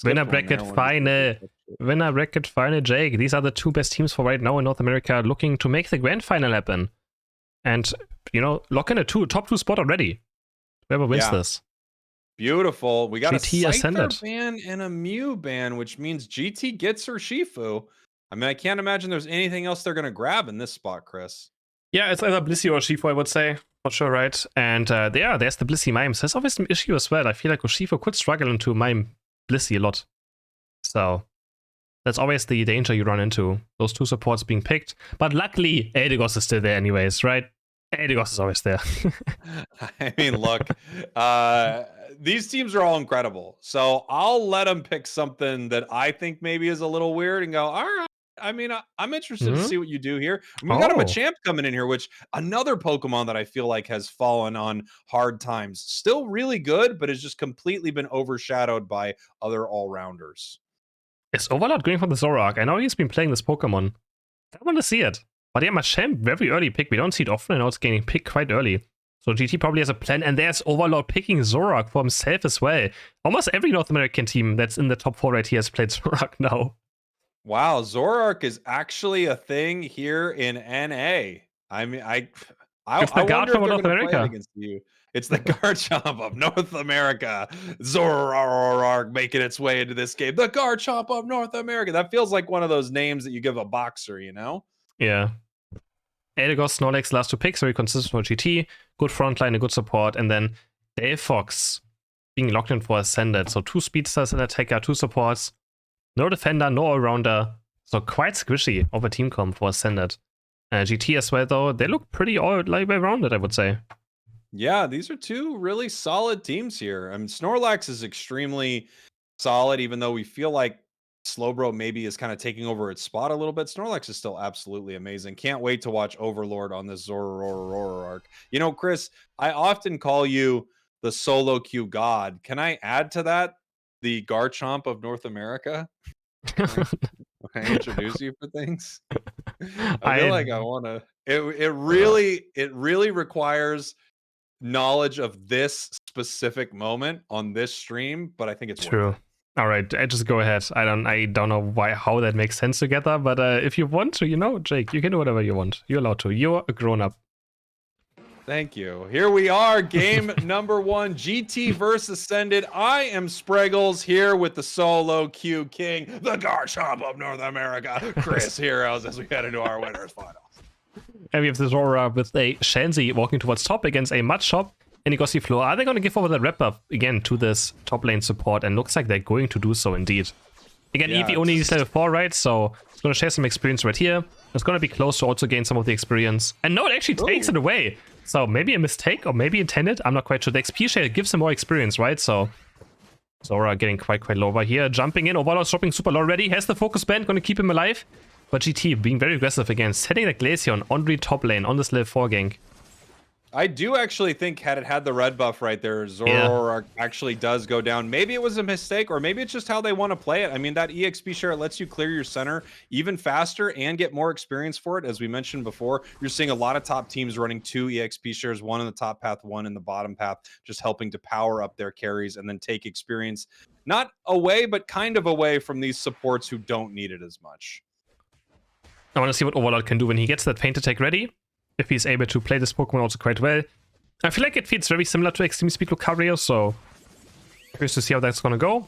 Winner bracket final. Winner bracket final, Jake. These are the two best teams for right now in North America, looking to make the grand final happen. And, you know, lock in a top 2 spot already. Whoever wins this. Beautiful. We got GT a Scyther ascended. ban and a Mew ban, which means GT gets her Shifu. I mean, I can't imagine there's anything else they're going to grab in this spot, Chris. Yeah, it's either Blissey or Shifu, I would say. Not sure, right? And there's the Blissey Mimes. There's always an issue as well. I feel like Urshifu could struggle into Mime Blissey a lot. So that's always the danger you run into. Those two supports being picked. But luckily, Eldegoss is still there anyways, right? Eldegoss is always there. I mean, look, these teams are all incredible. So I'll let them pick something that I think maybe is a little weird and go, all right. I mean, I'm interested to see what you do here. And we got a Machamp coming in here, which another Pokemon that I feel like has fallen on hard times. Still really good, but has just completely been overshadowed by other all-rounders. Is Overlord going for the Zoroark? I know he's been playing this Pokemon. I want to see it. But yeah, Machamp, very early pick. We don't see it often, and now it's getting picked quite early. So GT probably has a plan, and there's Overlord picking Zoroark for himself as well. Almost every North American team that's in the top 4 right here has played Zoroark now. Wow, Zoroark is actually a thing here in NA. I mean, I wonder if they're going to play it against you. It's the Garchomp of North America. Zoroark making its way into this game. The Garchomp of North America. That feels like one of those names that you give a boxer, you know? Yeah. Eldegoss, Snorlax, last 2 picks, very consistent for GT. Good frontline, a good support. And then Delphox being locked in for Ascended. So 2 speedsters and attacker, 2 supports. No defender, no all-rounder. So quite squishy of a team comp for Ascended. GT as well, though, they look pretty well-rounded, I would say. Yeah, these are 2 really solid teams here. I mean, Snorlax is extremely solid, even though we feel like Slowbro maybe is kind of taking over its spot a little bit. Snorlax is still absolutely amazing. Can't wait to watch Overlord on this Zoroark. You know, Chris, I often call you the solo queue god. Can I add to that the Garchomp of North America? Can I introduce you for things? I feel like I want to. It really requires knowledge of this specific moment on this stream, but I think it's true. All right, just go ahead. I don't know how that makes sense together, but if you want to, you know, Jake, you can do whatever you want. You're allowed to. You're a grown-up. Thank you. Here we are, game number 1, GT versus Ascended. I am Spragels here with the solo queue king, the Garchomp of North America, CrisHeroes, as we head into our winners finals. And we have the Zora with a Shanzi walking towards top against a Mudshop and a Gossifleur. Are they going to give over the red buff again to this top lane support? And looks like they're going to do so indeed. Again, Eevee only needs level 4, right? So it's going to share some experience right here. It's going to be close to also gain some of the experience. And no, it actually takes it away. So maybe a mistake or maybe intended. I'm not quite sure. The XP share gives him more experience, right? So Zora getting quite low over here. Jumping in. Overlord dropping super low already. Has the focus band. Going to keep him alive. But GT being very aggressive again. Setting the Glaceon on the top lane on this level 4 gank. I do actually think had it had the red buff right there, Zoroark actually does go down. Maybe it was a mistake, or maybe it's just how they want to play it. I mean, that EXP share lets you clear your center even faster and get more experience for it. As we mentioned before, you're seeing a lot of top teams running 2 EXP shares, 1 in the top path, 1 in the bottom path, just helping to power up their carries and then take experience, not away, but kind of away from these supports who don't need it as much. I want to see what Overlord can do when he gets that feint attack ready. If he's able to play this Pokemon also quite well. I feel like it feels very similar to Extreme Speed Lucario, so curious to see how that's gonna go.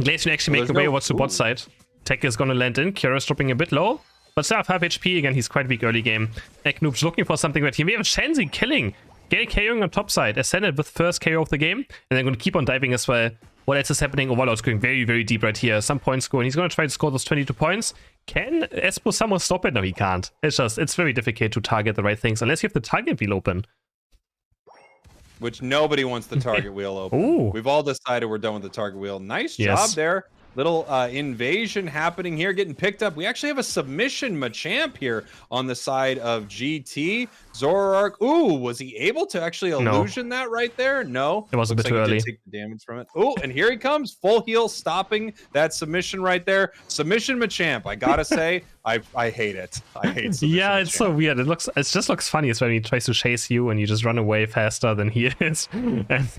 Glaceon actually make away towards the bot side. Tech is gonna land in. Kira's dropping a bit low, but still have half HP. Again, he's quite weak early game. Eknoob's looking for something right here. We have Shanzi killing. Gale KOing on top side. Ascended with first KO of the game, and they're gonna keep on diving as well. What else is happening? Overlord's going very deep right here. Some points going. He's gonna try to score those 22 points. Can Espo somehow stop it? No, he can't. It's very difficult to target the right things unless you have the target wheel open. Which nobody wants the target wheel open. Ooh. We've all decided we're done with the target wheel. Nice job there. Little invasion happening here, getting picked up. We actually have a submission Machamp here on the side of GT. Zoroark. Ooh, was he able to actually illusion that right there? No. It was a bit too early. Take the damage from it. Ooh, and here he comes. Full heal, stopping that submission right there. Submission Machamp, I gotta say, I hate it. I hate submission. Yeah, it's so weird. It just looks funny when he tries to chase you and you just run away faster than he is.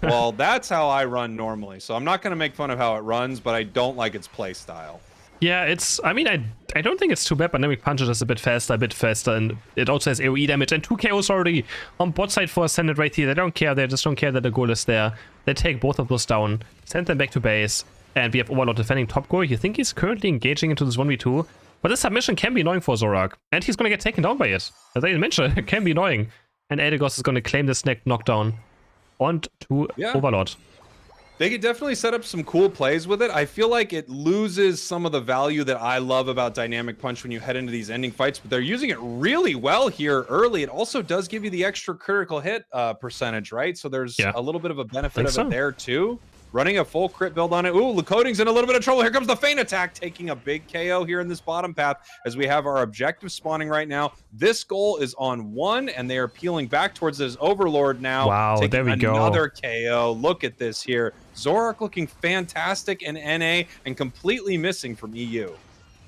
Well, that's how I run normally, so I'm not going to make fun of how it runs, but I don't like its play style. Yeah, I mean, I don't think it's too bad. Dynamic Punch is just a bit faster, and it also has AoE damage, and 2 KOs already on bot side for Ascended right here. They don't care, they just don't care that the goal is there. They take both of those down, send them back to base, and we have Overlord defending top goal. You think he's currently engaging into this 1v2, but this submission can be annoying for Zorak, and he's gonna get taken down by it. As I mentioned, it can be annoying. And Adigos is gonna claim this neck knockdown onto Overlord. They could definitely set up some cool plays with it. I feel like it loses some of the value that I love about Dynamic Punch when you head into these ending fights, but they're using it really well here early. It also does give you the extra critical hit percentage, right? So there's a little bit of a benefit of it there too. Running a full crit build on it. Ooh, Lakoding's in a little bit of trouble. Here comes the feint attack, taking a big KO here in this bottom path as we have our objective spawning right now. This goal is on 1, and they are peeling back towards this Overlord now. Wow, there we go. Another KO. Look at this here. Zorak looking fantastic in NA and completely missing from EU.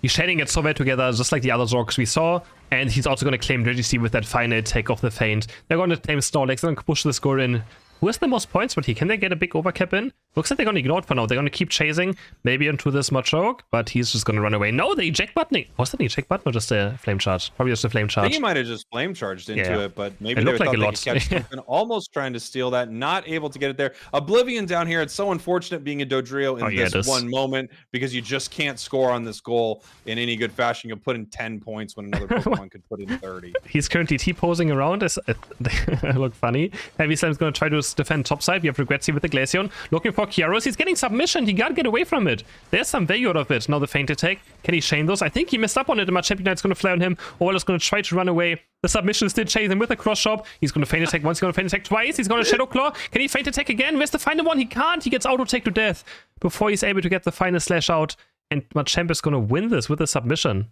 He's shading it so well together, just like the other Zorks we saw. And he's also going to claim Regicy with that final take off the feint. They're going to claim Snorlax. They're going to push the score in. Who has the most points? But can they get a big overcap in? Looks like they're going to ignore it for now. They're going to keep chasing, maybe into this Machoke, but he's just going to run away. No, the eject button. Was that an eject button or just a flame charge? Probably just a flame charge. I think he might have just flame charged into it, but maybe it they looked like thought a they lot. could catch something. Almost trying to steal that, not able to get it there. Oblivion down here. It's so unfortunate being a Dodrio in this one moment because you just can't score on this goal in any good fashion. You'll put in 10 points when another Pokemon could put in 30. He's currently T-posing around. They look funny. Heavy Slam's going to try to defend top side. We have Regretzy with the Glaceon. Looking for CrisHeroes. He's getting submission. He gotta get away from it. There's some value out of it. Now the feint attack. Can he chain those? I think he messed up on it. And my Champion Knight's going to fly on him. Overlord's going to try to run away. The submission still chasing him with a cross chop. He's going to feint attack once. He's going to feint attack twice. He's going to Shadow Claw. Can he feint attack again? Where's the final one? He can't. He gets auto take to death before he's able to get the final slash out. And Machamp is going to win this with a submission.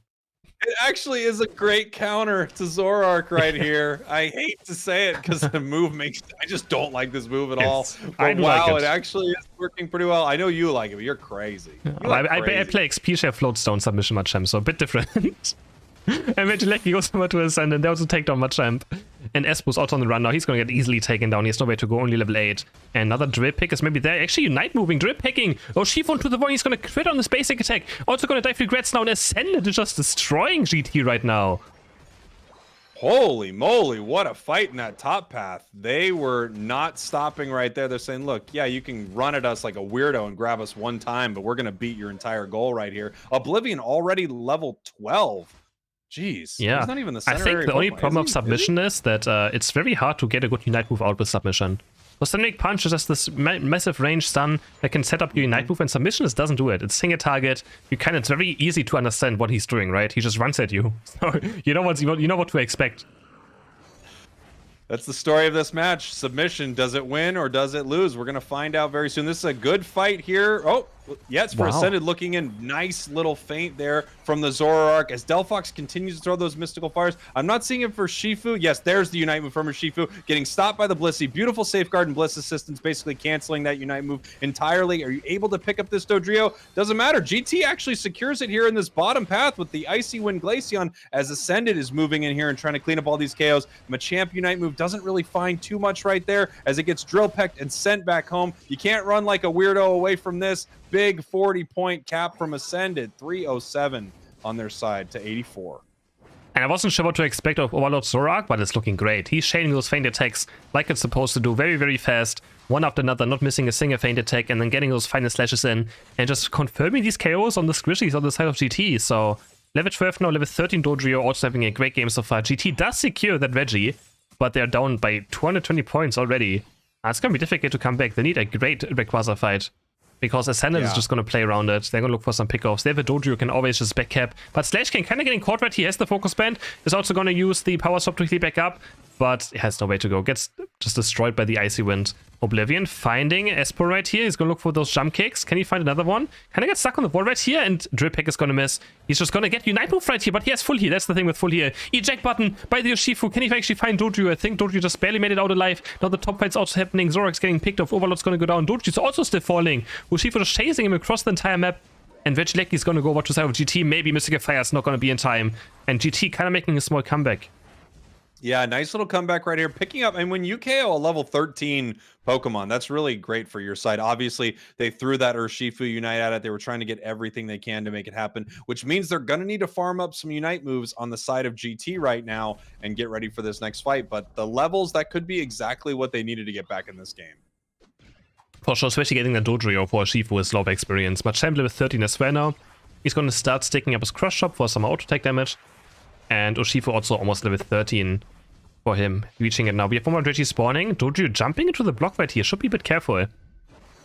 It actually is a great counter to Zorak right here. I hate to say it because the move makes... I just don't like this move at all. But wow, like it actually is working pretty well. I know you like it, but you're crazy. I play XP share floatstone submission Machamp, so a bit different. And Vigileki goes over to his end, and they also take down Machamp. And Espo's out on the run now. He's going to get easily taken down. He has nowhere to go, only level 8. And another drip pick is maybe there. Actually, Unite moving, drip picking. Oh, Shifu to the void. He's going to crit on this basic attack. Also going to dive regrets now. And Ascended is just destroying GT right now. Holy moly, what a fight in that top path. They were not stopping right there. They're saying, look, yeah, you can run at us like a weirdo and grab us one time, but we're going to beat your entire goal right here. Oblivion already level 12. Jeez, yeah. He's not even the center. I think the only problem of submission is that it's very hard to get a good Unite move out with submission. So Dynamic Punch is just this massive range stun that can set up your Unite move, and submission just doesn't do it. It's single target. It's very easy to understand what he's doing, right? He just runs at you. So you know what to expect. That's the story of this match. Submission, does it win or does it lose? We're going to find out very soon. This is a good fight here. Oh, yeah, it's for Ascended, looking in. Nice little feint there from the Zoroark as Delphox continues to throw those mystical fires. I'm not seeing it for Shifu. Yes, there's the Unite move from Shifu, getting stopped by the Blissey. Beautiful safeguard and Bliss assistance, basically canceling that Unite move entirely. Are you able to pick up this Dodrio? Doesn't matter. GT actually secures it here in this bottom path with the Icy Wind Glaceon as Ascended is moving in here and trying to clean up all these KOs. Machamp Unite move doesn't really find too much right there as it gets drill pecked and sent back home. You can't run like a weirdo away from this. Big 40-point cap from Ascended, 307 on their side to 84. And I wasn't sure what to expect of Overlord Zorak, but it's looking great. He's shading those feint attacks like it's supposed to do, very, very fast, one after another, not missing a single feint attack, and then getting those final slashes in, and just confirming these KOs on the squishies on the side of GT. So, level 12 now, level 13 Dodrio, also having a great game so far. GT does secure that Reggie, but they're down by 220 points already. It's going to be difficult to come back. They need a great Rayquaza fight. Because Ascended is just going to play around it. They're going to look for some pickoffs. They have a Dodrio who can always just backcap. But Slashking kind of getting caught right. He has the focus band. Is also going to use the power stop to clear back up. But it has no way to go. Gets just destroyed by the Icy Wind. Oblivion finding Espo right here. He's going to look for those jump kicks. Can he find another one? Kind of get stuck on the wall right here. And Drip Pick is going to miss. He's just going to get Unite move right here. But he has full heal. That's the thing with full heal. Eject button by the Urshifu. Can he actually find Dodrio? I think Dodrio just barely made it out alive. Now the top fight's also happening. Zorak's getting picked off. Overlord's going to go down. Dodrio's also still falling. Urshifu just chasing him across the entire map. And Regieleki is going to go over to side of GT. Maybe Mystical Fire is not going to be in time. And GT kind of making a small comeback. Yeah, nice little comeback right here. Picking up, and when you KO a level 13 Pokemon, that's really great for your side. Obviously, they threw that Urshifu Unite at it. They were trying to get everything they can to make it happen, which means they're going to need to farm up some Unite moves on the side of GT right now and get ready for this next fight. But the levels, that could be exactly what they needed to get back in this game. For sure, especially getting the Dodrio for Urshifu is a lot of experience. Machamp level 13 as well now. He's going to start sticking up his Crush Shop for some auto-attack damage. And Urshifu also almost level 13 for him, reaching it now. We have one more Reggie spawning. Dodrio jumping into the block right here. Should be a bit careful.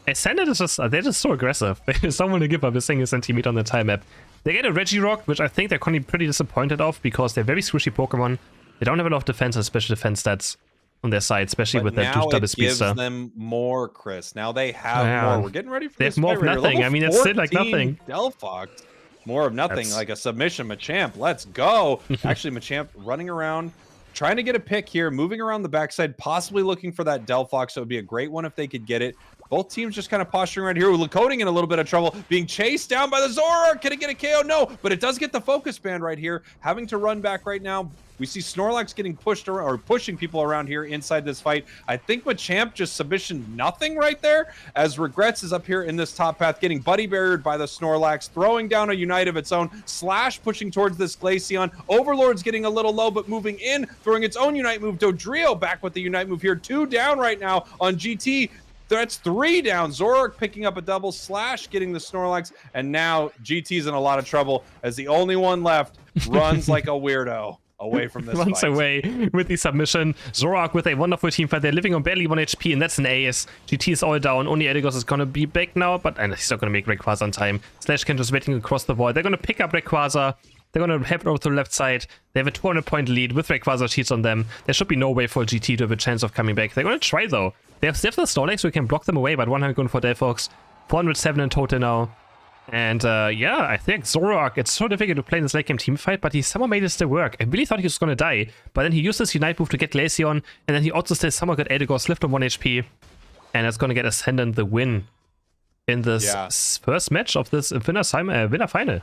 Ascended is just, they're just so aggressive. They just don't want to give up a single centimeter on the tile map. They get a Regirock, which I think they're going to be pretty disappointed of because they're very squishy Pokemon. They don't have a lot of defense and special defense stats on their side, especially with that double speedster. Gives them more, Chris. Now they have more. We're getting ready for they this. They have more of nothing. I mean, it's still like nothing. Delphox. More of nothing, like a submission. Machamp, let's go. Actually, Machamp running around, trying to get a pick here, moving around the backside, possibly looking for that Delphox. So it would be a great one if they could get it. Both teams just kind of posturing right here. Lakoding in a little bit of trouble, being chased down by the Zoroark. Can it get a KO? No, but it does get the focus band right here. Having to run back right now. We see Snorlax getting pushed around, or pushing people around here inside this fight. I think Machamp just submission nothing right there, as Regrets is up here in this top path, getting buddy barriered by the Snorlax, throwing down a Unite of its own, Slash pushing towards this Glaceon. Overlord's getting a little low, but moving in, throwing its own Unite move. Dodrio back with the Unite move here. 2 down right now on GT. That's 3 down. Zoroark picking up a double, Slash getting the Snorlax, and now GT's in a lot of trouble as the only one left runs like a weirdo away from this runs fight. Away with the submission. Zoroark with a wonderful team fight. They're living on barely 1 HP, and that's an ace. GT is all down. Only Edigos is going to be back now, but he's not going to make Rayquaza on time. Slash can just waiting across the wall. They're going to pick up Rayquaza. They're going to have it over to the left side. They have a 200-point lead with Rayquaza cheats on them. There should be no way for GT to have a chance of coming back. They're going to try, though. They have the Snorlax, so we can block them away, but 100 going for Delphox. 407 in total now. And yeah, I think Zoroark, it's so difficult to play in this late game team fight, but he somehow made it still work. I really thought he was going to die, but then he used his Unite move to get Glaceon, and then he also still somehow got Edigos left on 1 HP. And it's going to get Ascendant the win in this first match of this winner final.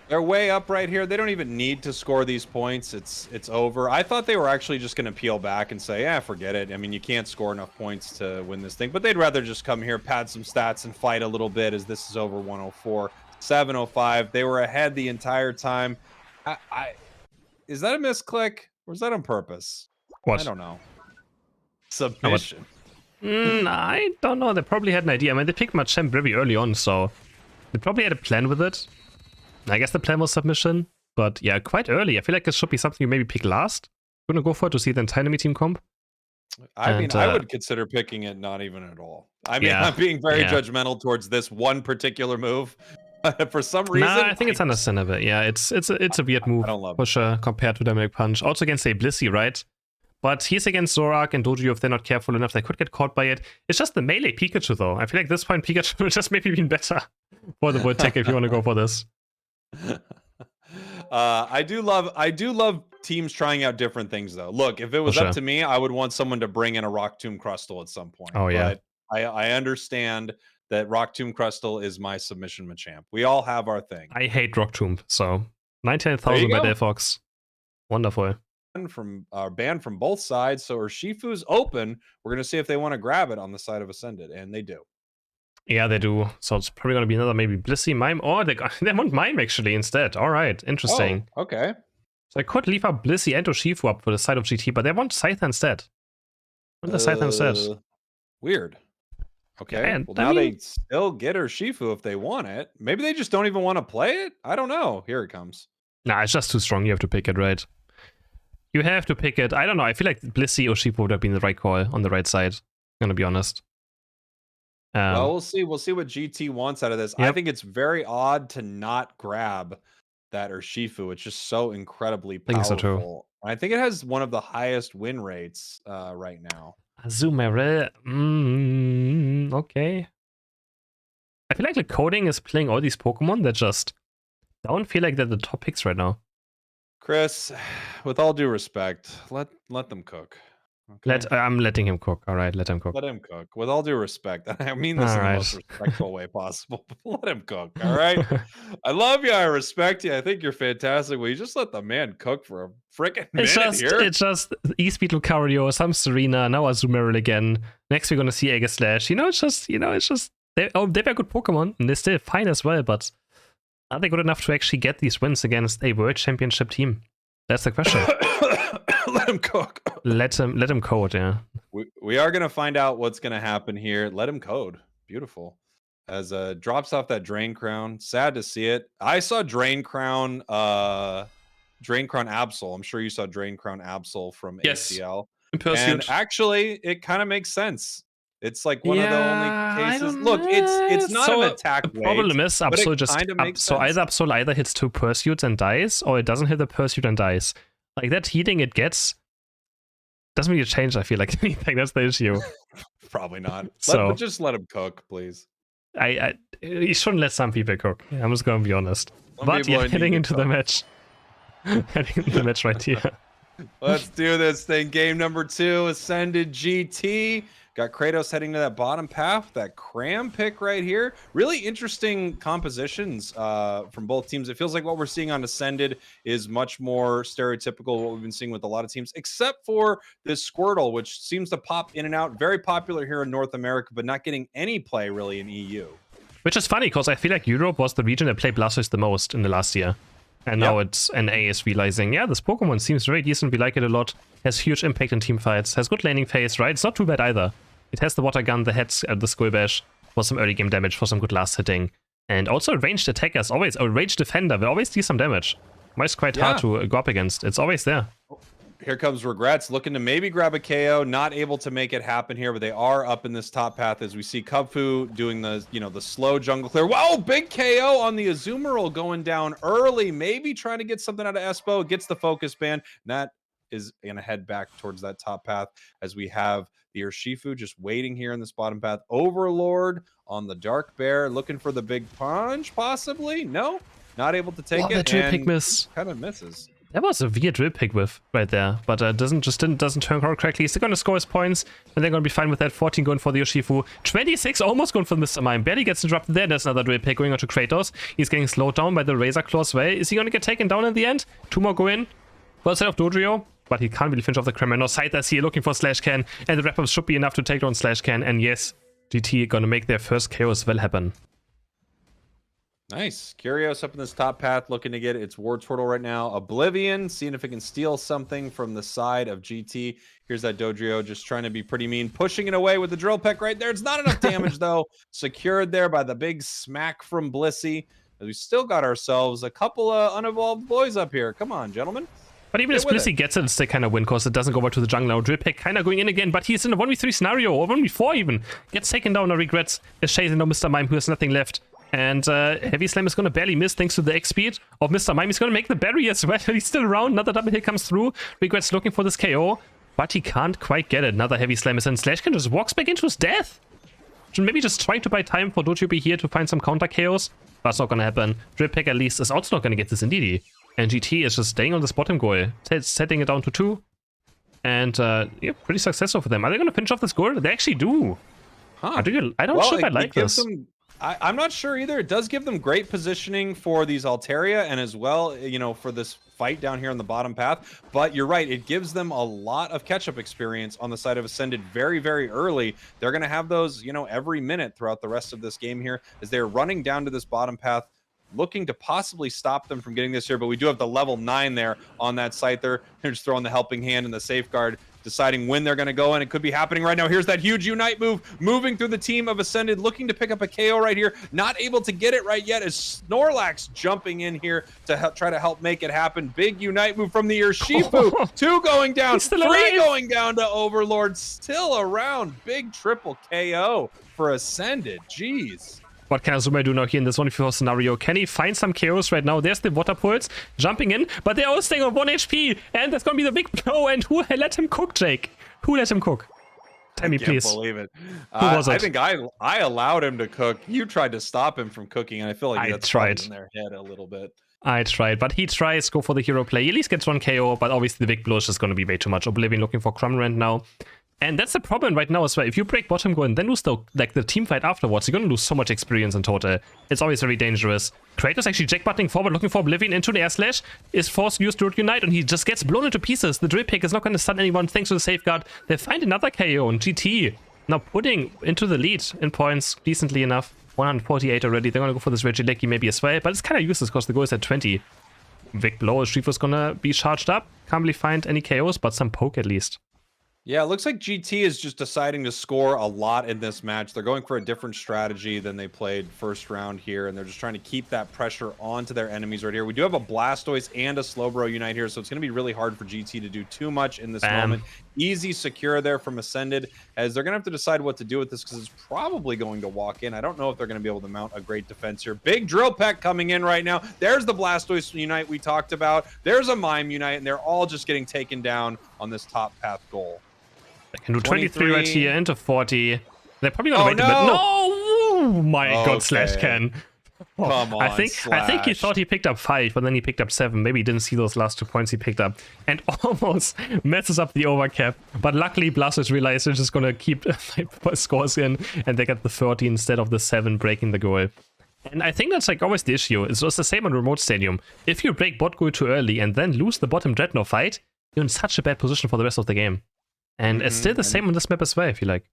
They're way up right here. They don't even need to score these points. It's over. I thought they were actually just going to peel back and say, yeah, forget it. I mean, you can't score enough points to win this thing. But they'd rather just come here, pad some stats, and fight a little bit as this is over 104, 705. They were ahead the entire time. Is that a misclick? Or is that on purpose? What? I don't know. Submission. I don't know. They probably had an idea. I mean, they picked Machamp very early on, so they probably had a plan with it. I guess the plan was submission, but yeah, quite early. I feel like this should be something you maybe pick last. I'm gonna go for it to see the entire enemy team comp. I mean, I would consider picking it not even at all. I mean, I'm being very judgmental towards this one particular move. For some reason, I think it's understandable. Yeah, it's a weird move for sure compared to Dynamic Punch. Also against a Blissey, right? But he's against Zoroark and Dodrio. If they're not careful enough, they could get caught by it. It's just the melee Pikachu, though. I feel like this point Pikachu would just maybe been better for the Volt Tech if you want to go for this. I do love teams trying out different things, though. Look, if it was up to me, I would want someone to bring in a Rock Tomb Crustle at some point. Oh yeah, but I understand that Rock Tomb Crustle is my submission Machamp. We all have our thing. I hate Rock Tomb, so 19,000 by Delphox. Wonderful. From banned from both sides, so Urshifu's open. We're gonna see if they want to grab it on the side of Ascended, and they do. Yeah, they do. So it's probably going to be another maybe Blissey Mime. Or they want Mime actually instead. All right, interesting. Oh, okay. So I could leave up Blissey and Urshifu up for the side of GT, but they want Scyther instead. Scyther instead. Weird. Okay. Yeah, well, now they still get Urshifu if they want it. Maybe they just don't even want to play it. I don't know. Here it comes. Nah, it's just too strong. You have to pick it, right? You have to pick it. I don't know. I feel like Blissey or Urshifu would have been the right call on the right side. I'm going to be honest. Well, we'll see. We'll see what GT wants out of this. Yep. I think it's very odd to not grab that Urshifu. It's just so incredibly powerful. I think so too. I think it has one of the highest win rates right now. Azumarill. Okay. I feel like the coding is playing all these Pokemon that just don't feel like they're the top picks right now. Chris, with all due respect, let them cook. Okay. I'm letting him cook. All right, let him cook. Let him cook. With all due respect, I mean this All in the most right. respectful way possible, but let him cook, all right? I love you, I respect you, I think you're fantastic. Will you just let the man cook for a freaking minute here? It's just E-Speed Lucario, some Serena, now Azumarill again. Next we're gonna see Aegislash. It's just they're very good Pokemon, and they're still fine as well, but are they good enough to actually get these wins against a World Championship team? That's the question. Let him cook. Let him code, yeah. We are gonna find out what's gonna happen here. Let him code. Beautiful. As drops off that Drain Crown. Sad to see it. I saw Drain Crown Absol. I'm sure you saw Drain Crown Absol from Yes. ACL. In And Pursuit. actually, it kind of makes sense. It's like one of the only Yeah, I cases. don't Look, know. it's not an So attack the weight, problem is but it Absol just kind of makes so sense. Absol either hits 2 Pursuits and dies, or it doesn't hit the Pursuit and dies. Like that healing it gets doesn't really change, I feel like anything. That's the issue. Probably not. So But just let him cook, please. I you shouldn't let some people cook. Yeah, I'm just gonna be honest. Some But people yeah, need heading to into the cook. match. Heading into the match right here. Let's do this thing. Game number 2, Ascended GT. Got Kratos heading to that bottom path. That Cram pick right here. Really interesting compositions from both teams. It feels like what we're seeing on Ascended is much more stereotypical what we've been seeing with a lot of teams, except for this Squirtle, which seems to pop in and out. Very popular here in North America, but not getting any play really in EU. Which is funny, because I feel like Europe was the region that played Blastoise the most in the last year. And now it's NA is realizing, yeah, this Pokemon seems very decent, we like it a lot, has huge impact in team fights, has good laning phase, right? It's not too bad either. It has the water gun, the heads, the skull bash for some early game damage, for some good last hitting. And also ranged attackers, always, a ranged defender will always do some damage. It's quite hard to go up against, it's always there. Here comes Regrets, looking to maybe grab a KO, not able to make it happen here, but they are up in this top path as we see Kubfu doing the, the slow jungle clear. Whoa, big KO on the Azumarill going down early, maybe trying to get something out of Espo, gets the focus ban, and that is gonna head back towards that top path as we have the Urshifu just waiting here in this bottom path. Overlord on the Dark Bear, looking for the big punch, possibly? No, not able to take it, and kind of misses. That was a weird drill pick whiff right there, but doesn't turn out correctly. He's gonna score his points, and they're gonna be fine with that. 14 going for the Urshifu, 26 almost going for Mr. Mime. Barely gets interrupted there. There's another drill pick going on to Kratos. He's getting slowed down by the Razor Claw as well. Is he gonna get taken down in the end? 2 more go in. Well, set of Dodrio, but he can't really finish off the Kremlin. No Scythers here looking for Slash Can, and the wrap-ups should be enough to take down Slash Can. And yes, GT gonna make their first KO as well happen. Nice. Curios up in this top path looking to get its War Turtle right now. Oblivion, seeing if it can steal something from the side of GT. Here's that Dodrio just trying to be pretty mean, pushing it away with the Drill Peck right there. It's not enough damage, though. Secured there by the big smack from Blissey. We still got ourselves a couple of unevolved boys up here. Come on, gentlemen. But even as Blissey gets it, it's the kind of win, because it doesn't go over to the jungle now. Drill Pick kind of going in again, but he's in a 1v3 scenario, or 1v4 even. Gets taken down, no regrets. Is chasing down Mr. Mime, who has nothing left. And Heavy Slam is going to barely miss thanks to the X speed of Mr. Mime. He's going to make the berry as well. He's still around. Another double hit comes through. Regrets looking for this KO, but he can't quite get it. Another Heavy Slam is in. Slashkin just walks back into his death. Maybe just trying to buy time for Dojo be here to find some counter KOs. But it's not going to happen. Drip Pick at least is also not going to get this indeed. And GT is just staying on this bottom goal. Setting it down to 2. And yeah, pretty successful for them. Are they going to finish off this goal? They actually do. Huh. I don't know if I like this. I'm not sure either. It does give them great positioning for these Altaria and as well, for this fight down here on the bottom path. But you're right, it gives them a lot of catch-up experience on the side of Ascended very, very early. They're going to have those, every minute throughout the rest of this game here as they're running down to this bottom path, looking to possibly stop them from getting this here. But we do have the level 9 there on that site there. They're just throwing the helping hand and the safeguard, deciding when they're going to go in. It could be happening right now. Here's that huge Unite move, moving through the team of Ascended, looking to pick up a KO right here. Not able to get it right yet as Snorlax jumping in here to try to help make it happen. Big Unite move from the Urshifu. 2 going down, 3 going down to Overlord. Still around. Big triple KO for Ascended. Jeez. What can Azumarill do now here in this 1v4 scenario? Can he find some KOs right now? There's the Water Pulse jumping in, but they're all staying on 1 HP, and that's gonna be the big blow. And who let him cook, Jake? Who let him cook? Tell me, please. I can't believe it. Who was it? I think I allowed him to cook. You tried to stop him from cooking, and I feel like that's in their head a little bit. I tried, but he tries, go for the hero play. He at least gets one KO, but obviously the big blow is just going to be way too much. Oblivion looking for Crumrand now. And that's the problem right now as well. If you break bottom go and then lose the team fight afterwards, you're going to lose so much experience in total. It's always very dangerous. Kratos actually jack-butting forward, looking for Oblivion into the air slash, is forced to use Druid Unite, and he just gets blown into pieces. The drill pick is not going to stun anyone thanks to the safeguard. They find another KO, and GT now putting into the lead in points decently enough. 148 already. They're going to go for this Regieleki maybe as well, but it's kind of useless because the goal is at 20. Vic Blow, Shifu's going to be charged up. Can't really find any KOs, but some poke at least. Yeah, it looks like GT is just deciding to score a lot in this match. They're going for a different strategy than they played first round here, and they're just trying to keep that pressure onto their enemies right here. We do have a Blastoise and a Slowbro Unite here, so it's going to be really hard for GT to do too much in this moment. Easy secure there from Ascended, as they're going to have to decide what to do with this because it's probably going to walk in. I don't know if they're going to be able to mount a great defense here. Big Drill Peck coming in right now. There's the Blastoise Unite we talked about. There's a Mime Unite, and they're all just getting taken down on this top path goal. They can do 23 right here into 40. They're probably gonna wait a bit. No! Oh my god, Slash can. Come on, I think he thought he picked up 5, but then he picked up 7. Maybe he didn't see those last 2 points he picked up. And almost messes up the overcap. But luckily, Blastoise realized they're just gonna keep scores in, and they get the 30 instead of the 7 breaking the goal. And I think that's like always the issue. It's just the same on Remote Stadium. If you break bot goal too early and then lose the bottom Dreadnought fight, you're in such a bad position for the rest of the game. And it's still the same on this map as well, I feel like.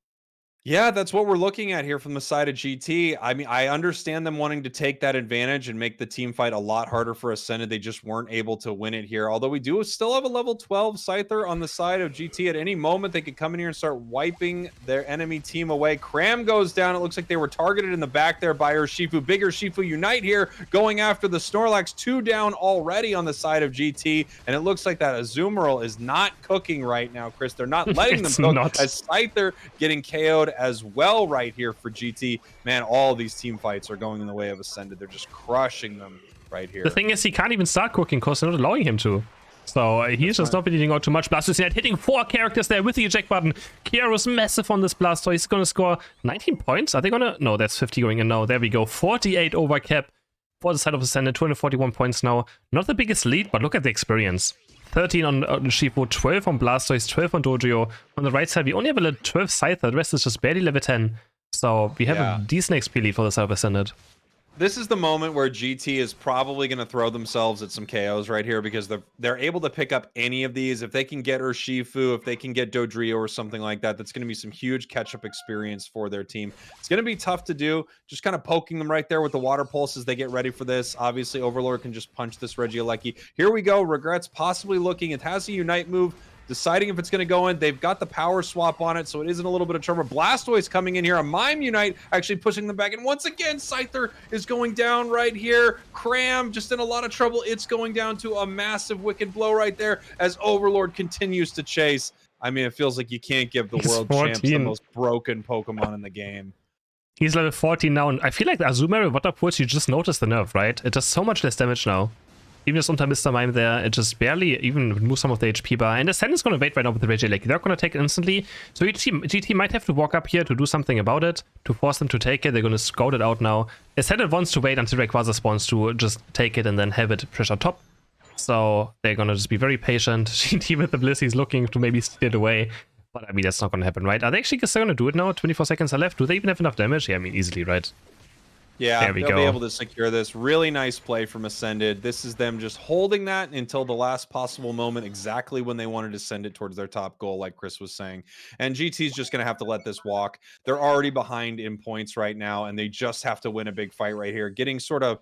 Yeah, that's what we're looking at here from the side of GT. I mean, I understand them wanting to take that advantage and make the team fight a lot harder for Ascended. They just weren't able to win it here. Although we do still have a level 12 Scyther on the side of GT. At any moment, they could come in here and start wiping their enemy team away. Cram goes down. It looks like they were targeted in the back there by Urshifu. Big Urshifu Unite here, going after the Snorlax. 2 down already on the side of GT. And it looks like that Azumarill is not cooking right now, Chris. They're not letting them cook as Scyther getting KO'd as well right here for GT. Man, all these team fights are going in the way of Ascended. They're just crushing them right here. The thing is, he can't even start cooking because they're not allowing him to. So he's just not bleeding out too much. Blastoise hitting 4 characters there with the eject button. CrisHeroes massive on this Blastoise. He's going to score 19 points. Are they going to... No, that's 50 going in now. There we go. 48 over cap for the side of Ascended. 241 points now. Not the biggest lead, but look at the experience. 13 on Shifu, 12 on Blastoise, 12 on Dojo. On the right side, we only have a 12 Scyther. The rest is just barely level 10. So we have a decent XP lead for the side of Ascended. This is the moment where GT is probably going to throw themselves at some KOs right here because they're able to pick up any of these. If they can get Urshifu, if they can get Dodrio or something like that, that's going to be some huge catch-up experience for their team. It's going to be tough to do. Just kind of poking them right there with the water pulse as they get ready for this. Obviously, Overlord can just punch this Regieleki. Here we go. Regrets possibly looking. It has a Unite move. Deciding if it's going to go in. They've got the power swap on it, so it is in a little bit of trouble. Blastoise coming in here. A Mime Unite actually pushing them back. And once again, Scyther is going down right here. Cram just in a lot of trouble. It's going down to a massive Wicked Blow right there as Overlord continues to chase. I mean, it feels like you can't give the world champs the most broken Pokemon in the game. He's level 14 now, and I feel like the Azumarill Water Pulse, you just noticed the nerf, right? It does so much less damage now. Even just unter Mr. Mime there, it just barely even removes some of the HP bar. And Ascend is going to wait right now with the Regieleki. They're going to take it instantly. So GT might have to walk up here to do something about it, to force them to take it. They're going to scout it out now. Ascend wants to wait until Rayquaza spawns to just take it and then have it pressure top. So they're going to just be very patient. GT with the Bliss, he's looking to maybe steal it away. But I mean, that's not going to happen, right? Are they actually still going to do it now? 24 seconds are left. Do they even have enough damage? Yeah, I mean, easily, right? Yeah, they'll be able to secure this. Really nice play from Ascended. This is them just holding that until the last possible moment, exactly when they wanted to send it towards their top goal, like Chris was saying. And GT's just going to have to let this walk. They're already behind in points right now, and they just have to win a big fight right here. Getting sort of,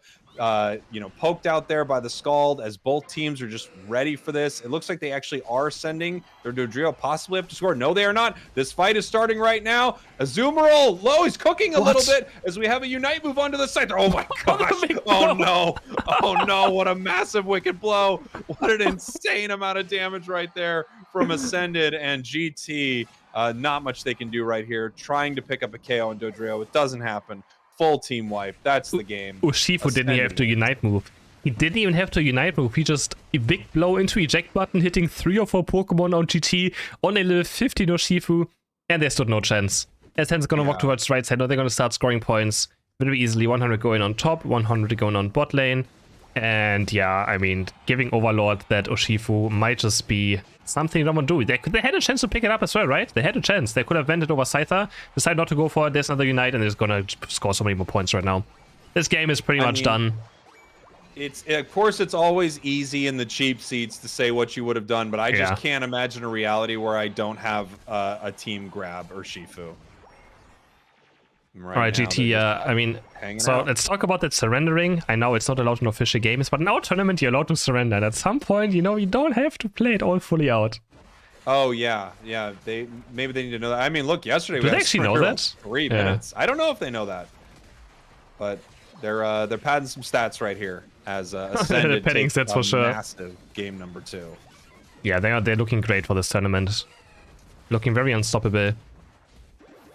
poked out there by the Scald as both teams are just ready for this. It looks like they actually are sending their Dodrio possibly up to score. No, they are not. This fight is starting right now. Azumarill low. He's cooking a little bit as we have a Unite move onto the side. Oh my gosh. Oh no. Oh no. What a massive Wicked Blow. What an insane amount of damage right there from Ascended and GT. Not much they can do right here. Trying to pick up a KO on Dodrio. It doesn't happen. Full team wipe. That's the game. Urshifu didn't have to Unite move. He didn't even have to Unite move. He just big blow into eject button, hitting 3 or 4 Pokemon on GT on a level 15 Urshifu, and they stood no chance. Ascend's gonna walk towards right side. Now they're gonna start scoring points very easily. 100 going on top, 100 going on bot lane. And yeah, I mean, giving Overlord that Urshifu might just be something you don't want to do. They had a chance to pick it up as well, right? They had a chance. They could have vented over Scyther, decided not to go for it. There's another Unite, and they're just gonna score so many more points right now. This game is pretty much done. It's, of course, it's always easy in the cheap seats to say what you would have done, but I just can't imagine a reality where I don't have a team grab Urshifu. All right, GT, I mean, so let's talk about that surrendering. I know it's not allowed in official games, but in our tournament, you're allowed to surrender. And at some point, you know, you don't have to play it all fully out. Oh, yeah. Maybe they need to know that. I mean, look, yesterday we actually know that? 3 minutes. I don't know if they know that, but they're padding some stats right here as Ascended takes stats for sure. Massive game number 2. Yeah, they're looking great for this tournament. Looking very unstoppable.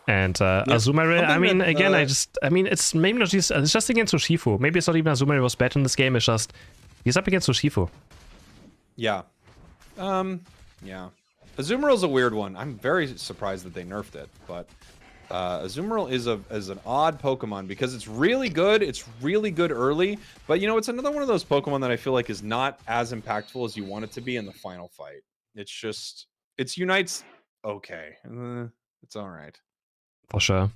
And Azumarill, I mean, again, it's maybe not just, it's just against Urshifu. Maybe it's not even Azumarill was bad in this game, it's just, he's up against Urshifu. Yeah. Yeah. Azumarill's a weird one. I'm very surprised that they nerfed it, but Azumarill is an odd Pokemon because it's really good. It's really good early, but you know, it's another one of those Pokemon that I feel like is not as impactful as you want it to be in the final fight. It's just, it's Unite's okay. It's all right. For sure.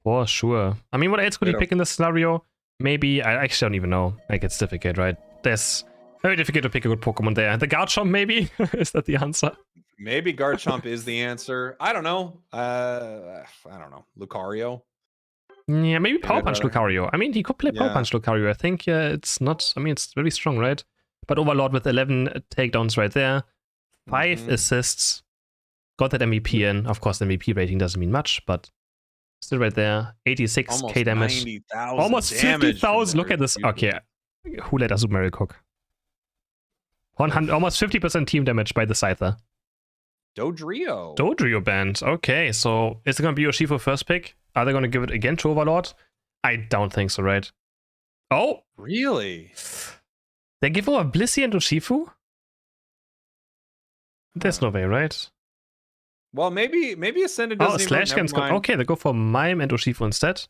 For sure. I mean, what else could he pick in this scenario? Maybe, I actually don't even know. Like, it's difficult, right? There's very difficult to pick a good Pokemon there. The Garchomp, maybe? Is that the answer? Maybe Garchomp is the answer. I don't know. I don't know. Lucario? Yeah, maybe Power Punch Lucario. I mean, he could play Power Punch Lucario. I think it's not... I mean, it's very strong, right? But Overlord with 11 takedowns right there. 5 assists. Got that MVP in. Of course, the MVP rating doesn't mean much, but still right there. 86k damage. Almost 50,000. Look at this. Okay. Who let Azumarill cook? 100, almost 50% team damage by the Scyther. Dodrio. Dodrio banned. Okay, so is it going to be Urshifu first pick? Are they going to give it again to Overlord? I don't think so, right? Oh! Really? They give over Blissey and Urshifu? There's no way, right? Well, maybe Ascended doesn't Slash Can's go. Okay, they go for Mime and Urshifu instead.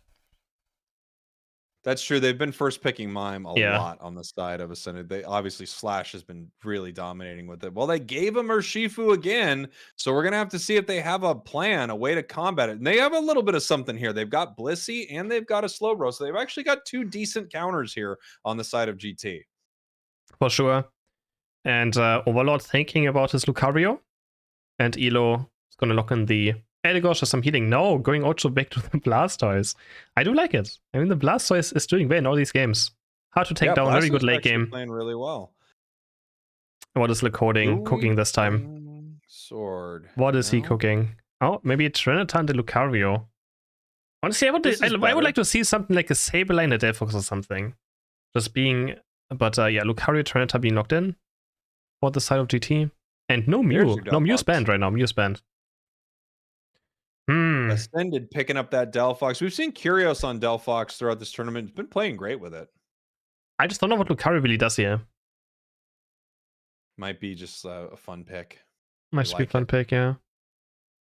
That's true. They've been first picking Mime a lot on the side of Ascended. They obviously Slash has been really dominating with it. Well, they gave him Urshifu again, so we're gonna have to see if they have a plan, a way to combat it. And they have a little bit of something here. They've got Blissey and they've got a Slowbro, so they've actually got 2 decent counters here on the side of GT. For sure. And Overlord thinking about his Lucario, and Elo is gonna lock in the Eldegosh for some healing. No, going also back to the Blastoise. I do like it. I mean, the Blastoise is doing well in all these games. Hard to take down, Blastoise very good late game. Playing really well. What is Lecoding cooking this time? Sword. What is he cooking? Oh, maybe Trinitan de Lucario. Honestly, I would like to see something like a Saberline, a Delphox or something. Just being... But yeah, Lucario, Trinitan being locked in for the side of GT. And no Mew. No, Mew's banned right now. Mew's banned. Ascended picking up that Delphox. We've seen Curios on Delphox throughout this tournament. He's been playing great with it. I just don't know what Lucario really does here. Might be just a fun pick. Might just be a fun pick, yeah.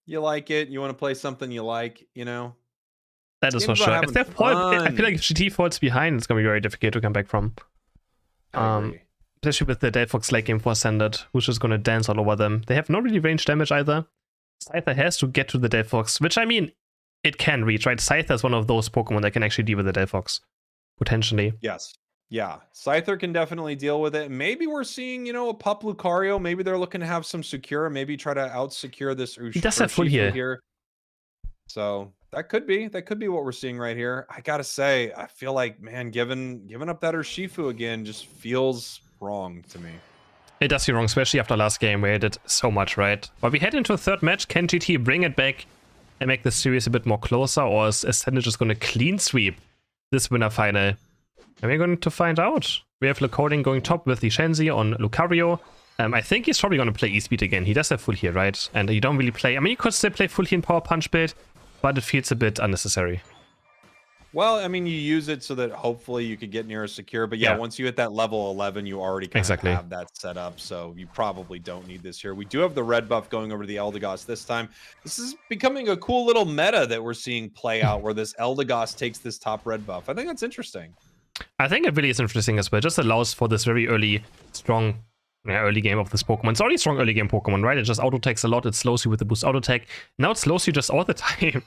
You like it. You want to play something you like, you know? That is for sure. If they fall, I feel like if GT falls behind, it's going to be very difficult to come back from. Especially with the Delphox late game for Ascended, who's just going to dance all over them. They have no really range damage either. Scyther has to get to the Delphox, which I mean, it can reach, right? Scyther is one of those Pokemon that can actually deal with the Delphox, potentially. Yes. Yeah. Scyther can definitely deal with it. Maybe we're seeing, you know, a Pup Lucario. Maybe they're looking to have some secure, maybe try to out-secure this He does have full here. So that could be what we're seeing right here. I gotta say, I feel like, man, giving up that Urshifu again just feels wrong to me. It does feel wrong, especially after last game where it did so much, right? But we head into a third match. Can GT bring it back and make the series a bit more closer, or is Ascended just going to clean sweep this winner final? And we're going to find out. We have Lecoding going top with the Shenzi on Lucario. I think he's probably going to play E-Speed again. He does have full here, right? And you don't really play... I mean, you could still play full here in Power Punch build, but it feels a bit unnecessary. Well, I mean, you use it so that hopefully you could get near a secure. But yeah, once you hit that level 11, you already kind of have that set up. So you probably don't need this here. We do have the red buff going over to the Eldegoss this time. This is becoming a cool little meta that we're seeing play out where this Eldegoss takes this top red buff. I think that's interesting. I think it really is interesting as well. It just allows for this very early, strong early game of this Pokemon. It's already strong early game Pokemon, right? It just auto attacks a lot. It slows you with the boost auto attack. Now it slows you just all the time.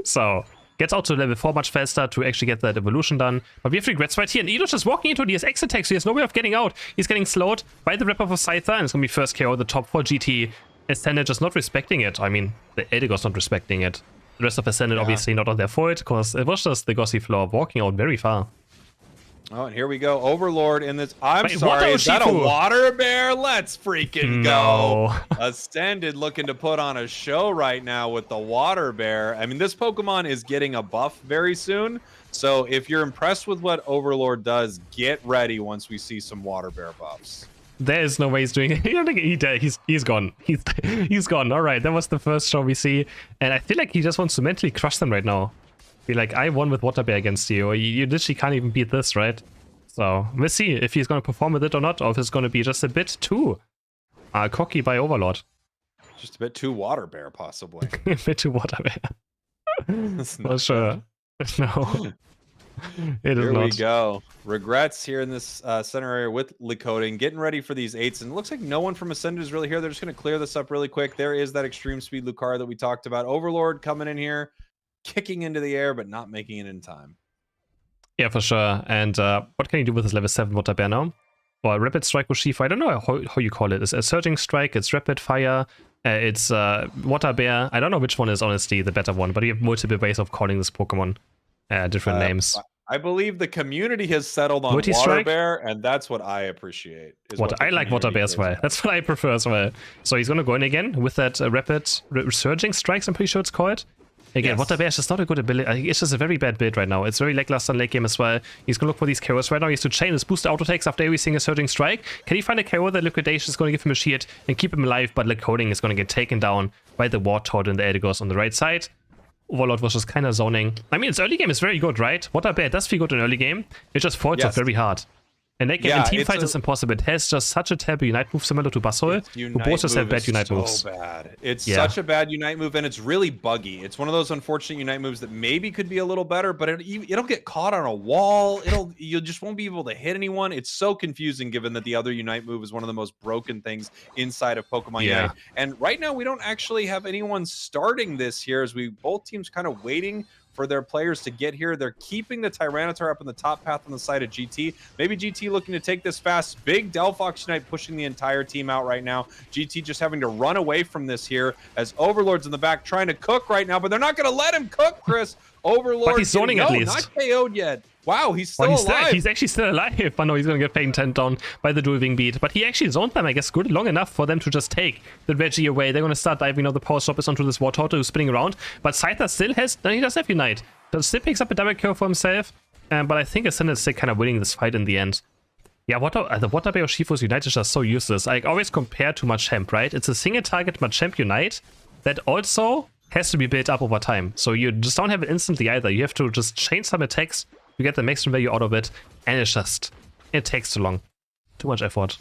So gets out to level 4 much faster to actually get that evolution done. But we have regrets right here. And Edo's just walking into the X attack, so he has no way of getting out. He's getting slowed by the rep of a Scyther, and it's going to be first KO the top 4 GT. Ascended just not respecting it. I mean, the Eldegoss not respecting it. The rest of Ascended obviously not on their fault, because it was just the Gossifleur walking out very far. Oh, and here we go. Overlord in this. I'm Wait, sorry. Is that a Shifu? water bear? Let's freaking No. go. Ascended looking to put on a show right now with the water bear. I mean, this Pokemon is getting a buff very soon. So if you're impressed with what Overlord does, get ready once we see some water bear buffs. There is no way he's doing it. He's gone. He's gone. All right, that was the first show we see. And I feel like he just wants to mentally crush them right now. Be like, I won with Water Bear against you. You literally can't even beat this, right? So we'll see if he's going to perform with it or not, or if it's going to be just a bit too cocky by Overlord. Just a bit too water bear, possibly. A bit too Water Bear. For sure. No. It is Here not. we go. Regrets here in this center area with Licoding, getting ready for these 8s. And it looks like no one from Ascended is really here. They're just going to clear this up really quick. There is that extreme speed Lucario that we talked about. Overlord coming in here, kicking into the air, but not making it in time. Yeah, for sure. And what can you do with this level 7 Water Bear now? Or Rapid Strike with Shifu? I don't know how you call it. It's a Surging Strike, it's Rapid Fire, it's Water Bear. I don't know which one is honestly the better one, but you have multiple ways of calling this Pokemon different names. I believe the community has settled on Water Bear, and that's what I appreciate. I like Water Bear as well. That's what I prefer as well. So he's going to go in again with that Rapid Surging Strikes, I'm pretty sure it's called. Again, Water Bear is just not a good ability. It's just a very bad build right now. It's very lackluster in late game as well. He's going to look for these KOs right now. He has to chain his boost auto takes after every single Surging Strike. Can he find a KO that Liquidation is going to give him a shield and keep him alive, but Licoding is going to get taken down by the Wartortle and the Eldegoss on the right side. Overlord was just kind of zoning. I mean, its early game is very good, right? Water Bear does feel good in early game. It just falls off very hard. And late game in team fights is impossible. It has just such a terrible Unite move similar to Buzzhole, who both just have bad Unite moves. Bad. It's such a bad Unite move, and it's really buggy. It's one of those unfortunate Unite moves that maybe could be a little better, but it'll get caught on a wall. You just won't be able to hit anyone. It's so confusing given that the other Unite move is one of the most broken things inside of Pokemon Unite. And right now we don't actually have anyone starting this here, as both teams kind of waiting for their players to get here. They're keeping the Tyranitar up in the top path on the side of GT. Maybe GT looking to take this fast. Big Delphox Unite pushing the entire team out right now. GT just having to run away from this here as Overlord's in the back trying to cook right now, but they're not going to let him cook, Chris. Overlord, but he's zoning at least. Not KO'd yet. Wow, he's still alive. He's actually still alive. But no, he's going to get Pain 10 down by the Dual Wing Beat. But he actually zoned them, I guess, good long enough for them to just take the Reggie away. They're going to start diving now. The Power Stop is onto this Wartortle who's spinning around. But Scyther still has, he does have Unite. So still picks up a double kill for himself. But I think Ascended's still kind of winning this fight in the end. Yeah, the Water Bear Shifu's Unite is just so useless. I always compare to Machamp, right? It's a single target Machamp Unite that also has to be built up over time. So you just don't have it instantly either. You have to just change some attacks to get the maximum value out of it. And it takes too long. Too much effort.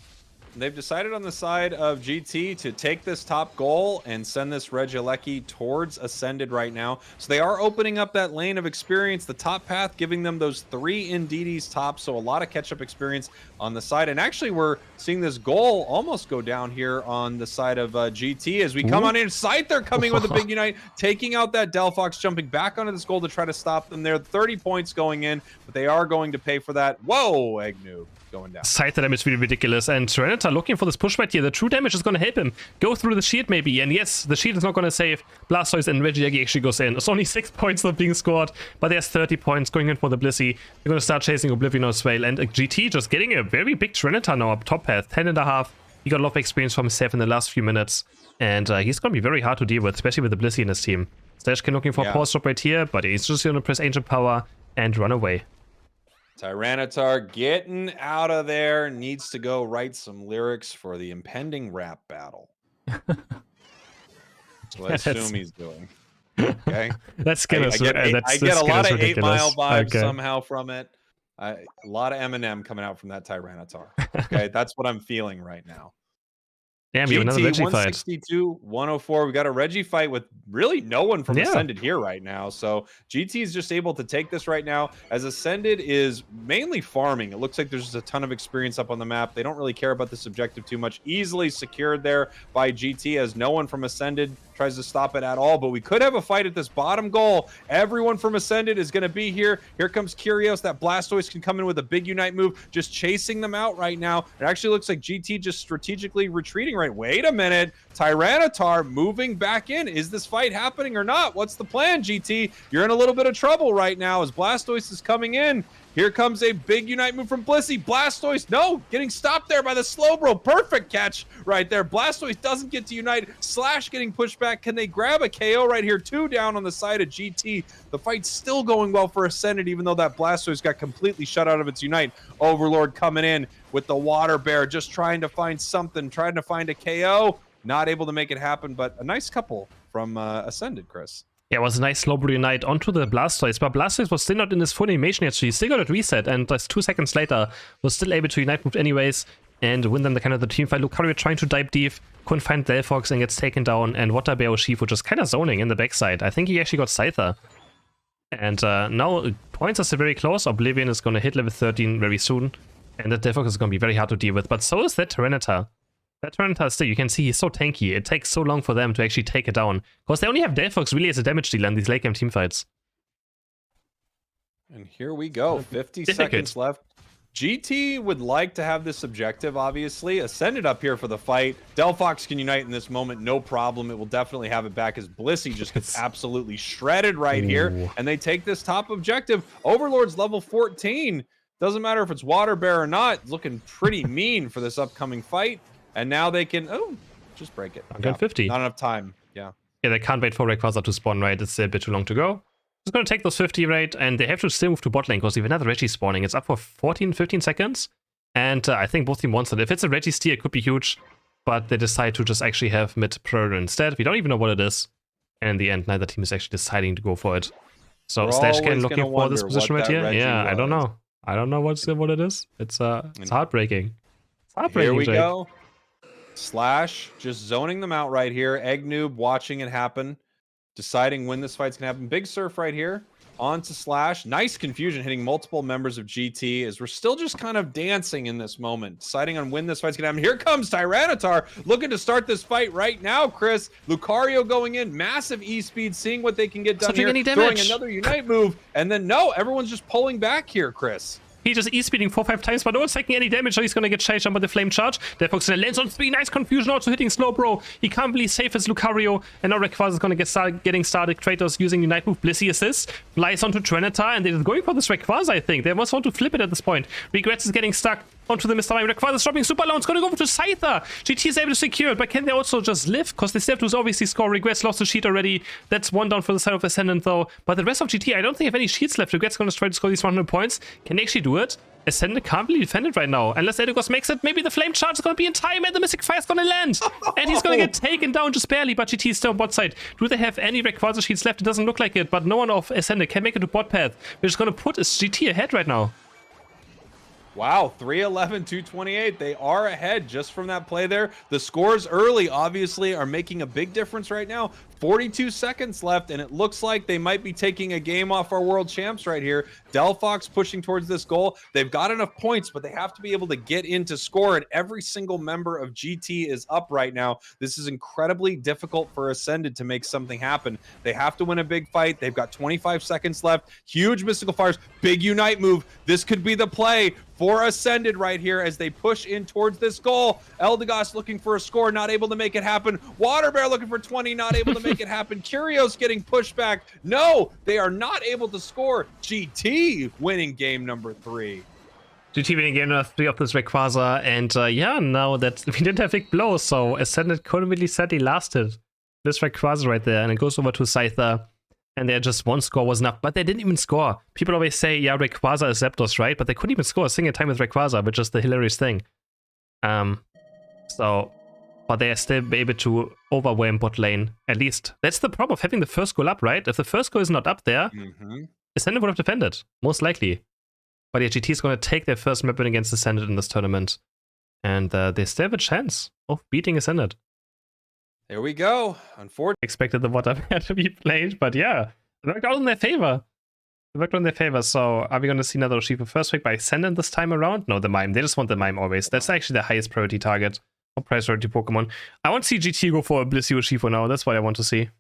They've decided on the side of GT to take this top goal and send this Regieleki towards Ascended right now. So they are opening up that lane of experience, the top path, giving them those 3 Indeedee top. So a lot of catch-up experience on the side. And actually, we're seeing this goal almost go down here on the side of GT as we come on in. Scyther coming with a big Unite, taking out that Delphox, jumping back onto this goal to try to stop them there. 30 points going in, but they are going to pay for that. Whoa, Egg Noob. Going down. Scyther damage is really ridiculous, and Tyranitar looking for this push right here. The true damage is going to help him go through the shield maybe, and yes, the shield is not going to save Blastoise, and Regieleki actually goes in. It's only 6 points not being scored, but there's 30 points going in for the Blissey. They're going to start chasing Oblivion as well, and GT just getting a very big Tyranitar now up top path, 10.5. He got a lot of experience for himself in the last few minutes, and he's going to be very hard to deal with, especially with the Blissey in his team. Slashkin looking for a Power Stop right here, but he's just going to press Ancient Power and run away. Tyranitar getting out of there, needs to go write some lyrics for the impending rap battle. So I assume he's doing. Okay. That's gonna. I get a lot of 8 Mile vibes somehow from it. A lot of Eminem coming out from that Tyranitar. Okay, that's what I'm feeling right now. Damn, we have another GT Reggie fight. 162, 104. We got a Reggie fight with really no one from Yeah. Ascended here right now. So GT is just able to take this right now, as Ascended is mainly farming. It looks like there's just a ton of experience up on the map. They don't really care about this objective too much. Easily secured there by GT, as no one from Ascended tries to stop it at all. But we could have a fight at this bottom goal. Everyone from Ascended is going to be here. Here comes CrisHeroes. That Blastoise can come in with a big Unite move, just chasing them out right now. It actually looks like GT just strategically retreating right. Wait a minute. Tyranitar moving back in. Is this fight happening or not? What's the plan, GT? You're in a little bit of trouble right now as Blastoise is coming in. Here comes a big Unite move from Blissey. Blastoise, no, getting stopped there by the Slowbro. Perfect catch right there. Blastoise doesn't get to Unite. Slash getting pushed back. Can they grab a KO right here? 2 down on the side of GT. The fight's still going well for Ascended, even though that Blastoise got completely shut out of its Unite. Overlord coming in with the Water Bear, just trying to find something, trying to find a KO. Not able to make it happen, but a nice couple from Ascended, Chris. Yeah, it was a nice Slowbro Unite onto the Blastoise, but Blastoise was still not in his full animation yet, so he still got it reset, and just 2 seconds later was still able to Unite move anyways, and win then the kind of the team fight. Lucario trying to dive deep, couldn't find Delphox and gets taken down, and Water Bear Urshifu just kind of zoning in the backside. I think he actually got Scyther. And now points are still very close. Oblivion is going to hit level 13 very soon, and that Delphox is going to be very hard to deal with, but so is that Tyranitar. That Tyranitar still, you can see he's so tanky. It takes so long for them to actually take it down, because they only have Delphox really as a damage dealer in these late game teamfights. And here we go, 50 seconds left. GT would like to have this objective, obviously. Ascended up here for the fight. Delphox can Unite in this moment, no problem. It will definitely have it back as Blissey just gets absolutely shredded right here. And they take this top objective. Overlord's level 14. Doesn't matter if it's Water Bear or not. Looking pretty mean for this upcoming fight. And now they can, just break it. 150. Not enough time. Yeah, they can't wait for Rayquaza to spawn, right? It's a bit too long to go. It's going to take those 50, right? And they have to still move to bot lane because we have another Reggie spawning. It's up for 14, 15 seconds. And I think both team wants it. If it's a Reggie steal, it could be huge. But they decide to just actually have mid Predator instead. We don't even know what it is. And in the end, neither team is actually deciding to go for it. So Slashcan looking for this position right here. Yeah, I don't know. I don't know what it is. It's heartbreaking. It's heartbreaking. Here we go. Slash just zoning them out right here. Egg Noob watching it happen, deciding when this fight's gonna happen. Big Surf right here on to Slash. Nice confusion hitting multiple members of GT as we're still just kind of dancing in this moment, deciding on when this fight's gonna happen. Here comes Tyranitar looking to start this fight right now, Chris. Lucario going in, massive E-speed, seeing what they can get done here, throwing another Unite move, and then no, everyone's just pulling back here, Chris. He just E-speeding 4-5 times, but not taking any damage, so he's gonna get chased down by the Flame Charge. Delphox lands on 3, nice confusion, also hitting Slowbro. He can't really save his Lucario, and now Rayquaza is gonna get getting started. Kratos using Unite move, Blissey assist, flies onto Tyranitar, and they're going for this Rayquaza, I think. They must want to flip it at this point. Regrets is getting stuck onto the Mr. Mime. Rayquaza is dropping super low, it's gonna go over to Scyther. GT is able to secure it, but can they also just live? Because they still have to obviously score. Regrets lost the sheet already. That's 1 down for the side of Ascendant though. But the rest of GT, I don't think have any sheets left. Regrets gonna try to score these 100 points. Can they actually do it? Ascendant can't really defend it right now. Unless Edegos makes it, maybe the Flame Charge is going to be in time and the Mystic Fire is going to land. And he's going to get taken down just barely, but GT is still on bot side. Do they have any Rayquaza sheets left? It doesn't look like it, but no one of Ascendant can make it to bot path. We're just going to put GT ahead right now. Wow, 311, 228. They are ahead just from that play there. The scores early, obviously, are making a big difference right now. 42 seconds left, and it looks like they might be taking a game off our world champs right here. Delphox pushing towards this goal. They've got enough points, but they have to be able to get in to score, and every single member of GT is up right now. This is incredibly difficult for Ascended to make something happen. They have to win a big fight. They've got 25 seconds left. Huge Mystical Fires, big Unite move. This could be the play for Ascended right here as they push in towards this goal. Eldegoss looking for a score, not able to make it happen. Water Bear looking for 20, not able to make it happen. CrisHeroes getting pushed back. No, they are not able to score. GT winning game number 3. GT winning game number 3 of this Rayquaza, and yeah, now that we didn't have big blows, so Ascendant couldn't really sadly lasted. This Rayquaza right there, and it goes over to Scyther. And there just one score was enough, but they didn't even score. People always say, yeah, Rayquaza is Zapdos, right? But they couldn't even score a single time with Rayquaza, which is the hilarious thing. But they are still able to overwhelm bot lane, at least. That's the problem of having the first goal up, right? If the first goal is not up there, Ascendant would have defended, most likely. But yeah, GT is going to take their first map win against Ascendant in this tournament. And they still have a chance of beating Ascended. There we go. Unfortunately, Expected the water bear to be played, but yeah, it worked out in their favor. It worked out in their favor. So are we going to see another Urshifu first pick by Ascendant this time around? No, the Mime. They just want the Mime always. That's actually the highest priority target or priority Pokemon. I want to see GT go for a Blissey Urshifu now. That's what I want to see.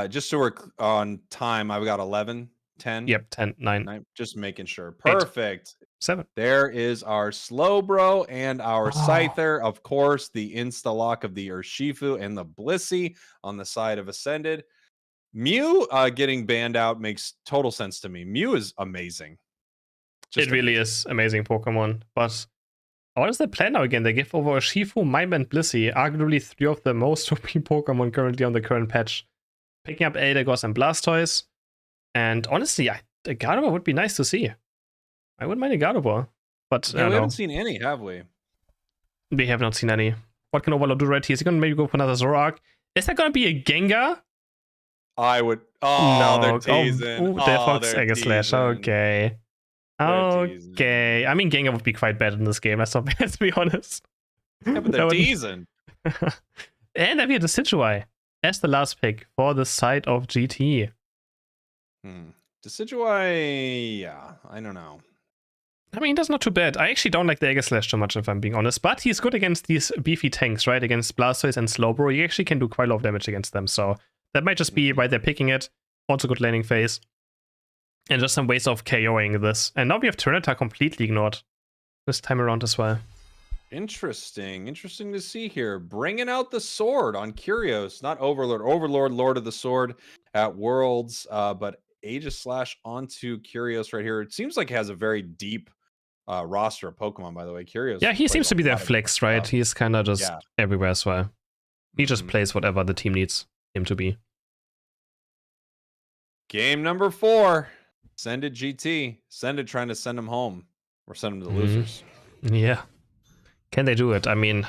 just so we're on time, I've got 11, 10. Yep, 10, 9, 9. Just making sure. 8, Perfect. 7. There is our Slowbro and our Oh. Scyther. Of course, the insta-lock of the Urshifu and the Blissey on the side of Ascended. Mew getting banned out makes total sense to me. Mew is amazing. It really is amazing Pokemon. But what is the plan now again? They give over Urshifu, Mime, and Blissey, arguably 3 of the most OP Pokemon currently on the current patch. Picking up Eldegoss and Blastoise. And honestly, a Gardevoir would be nice to see. I wouldn't mind a Gardevoir. But yeah, we haven't seen any, have we? We have not seen any. What can Overlord do right here? Is he going to maybe go for another Zoroark? Is that going to be a Gengar? I would. Oh, No. they're teasing. They're Fox Egg Slash. Okay. Okay. I mean, Gengar would be quite bad in this game. Let's be honest. Yeah, but they're teasing. And then we had the Decidueye as the last pick for the side of GT. Decidueye, yeah, I don't know. I mean, that's not too bad. I actually don't like the Egg Slash too much, if I'm being honest. But he's good against these beefy tanks, right? Against Blastoise and Slowbro. He actually can do quite a lot of damage against them. So that might just be why they're picking it. Also good laning phase. And just some ways of KOing this. And now we have Tyranitar completely ignored this time around as well. Interesting to see here. Bringing out the sword on CrisHeroes, not Overlord. Overlord, Lord of the Sword at Worlds, but Aegis Slash onto CrisHeroes right here. It seems like it has a very deep roster of Pokemon, by the way. CrisHeroes. Yeah, he seems to be their flex, right? He's kind of just everywhere as well. He just plays whatever the team needs him to be. Game number 4. Send it GT. Send it trying to send him home. Or send him to the losers. Yeah. Can they do it? I mean,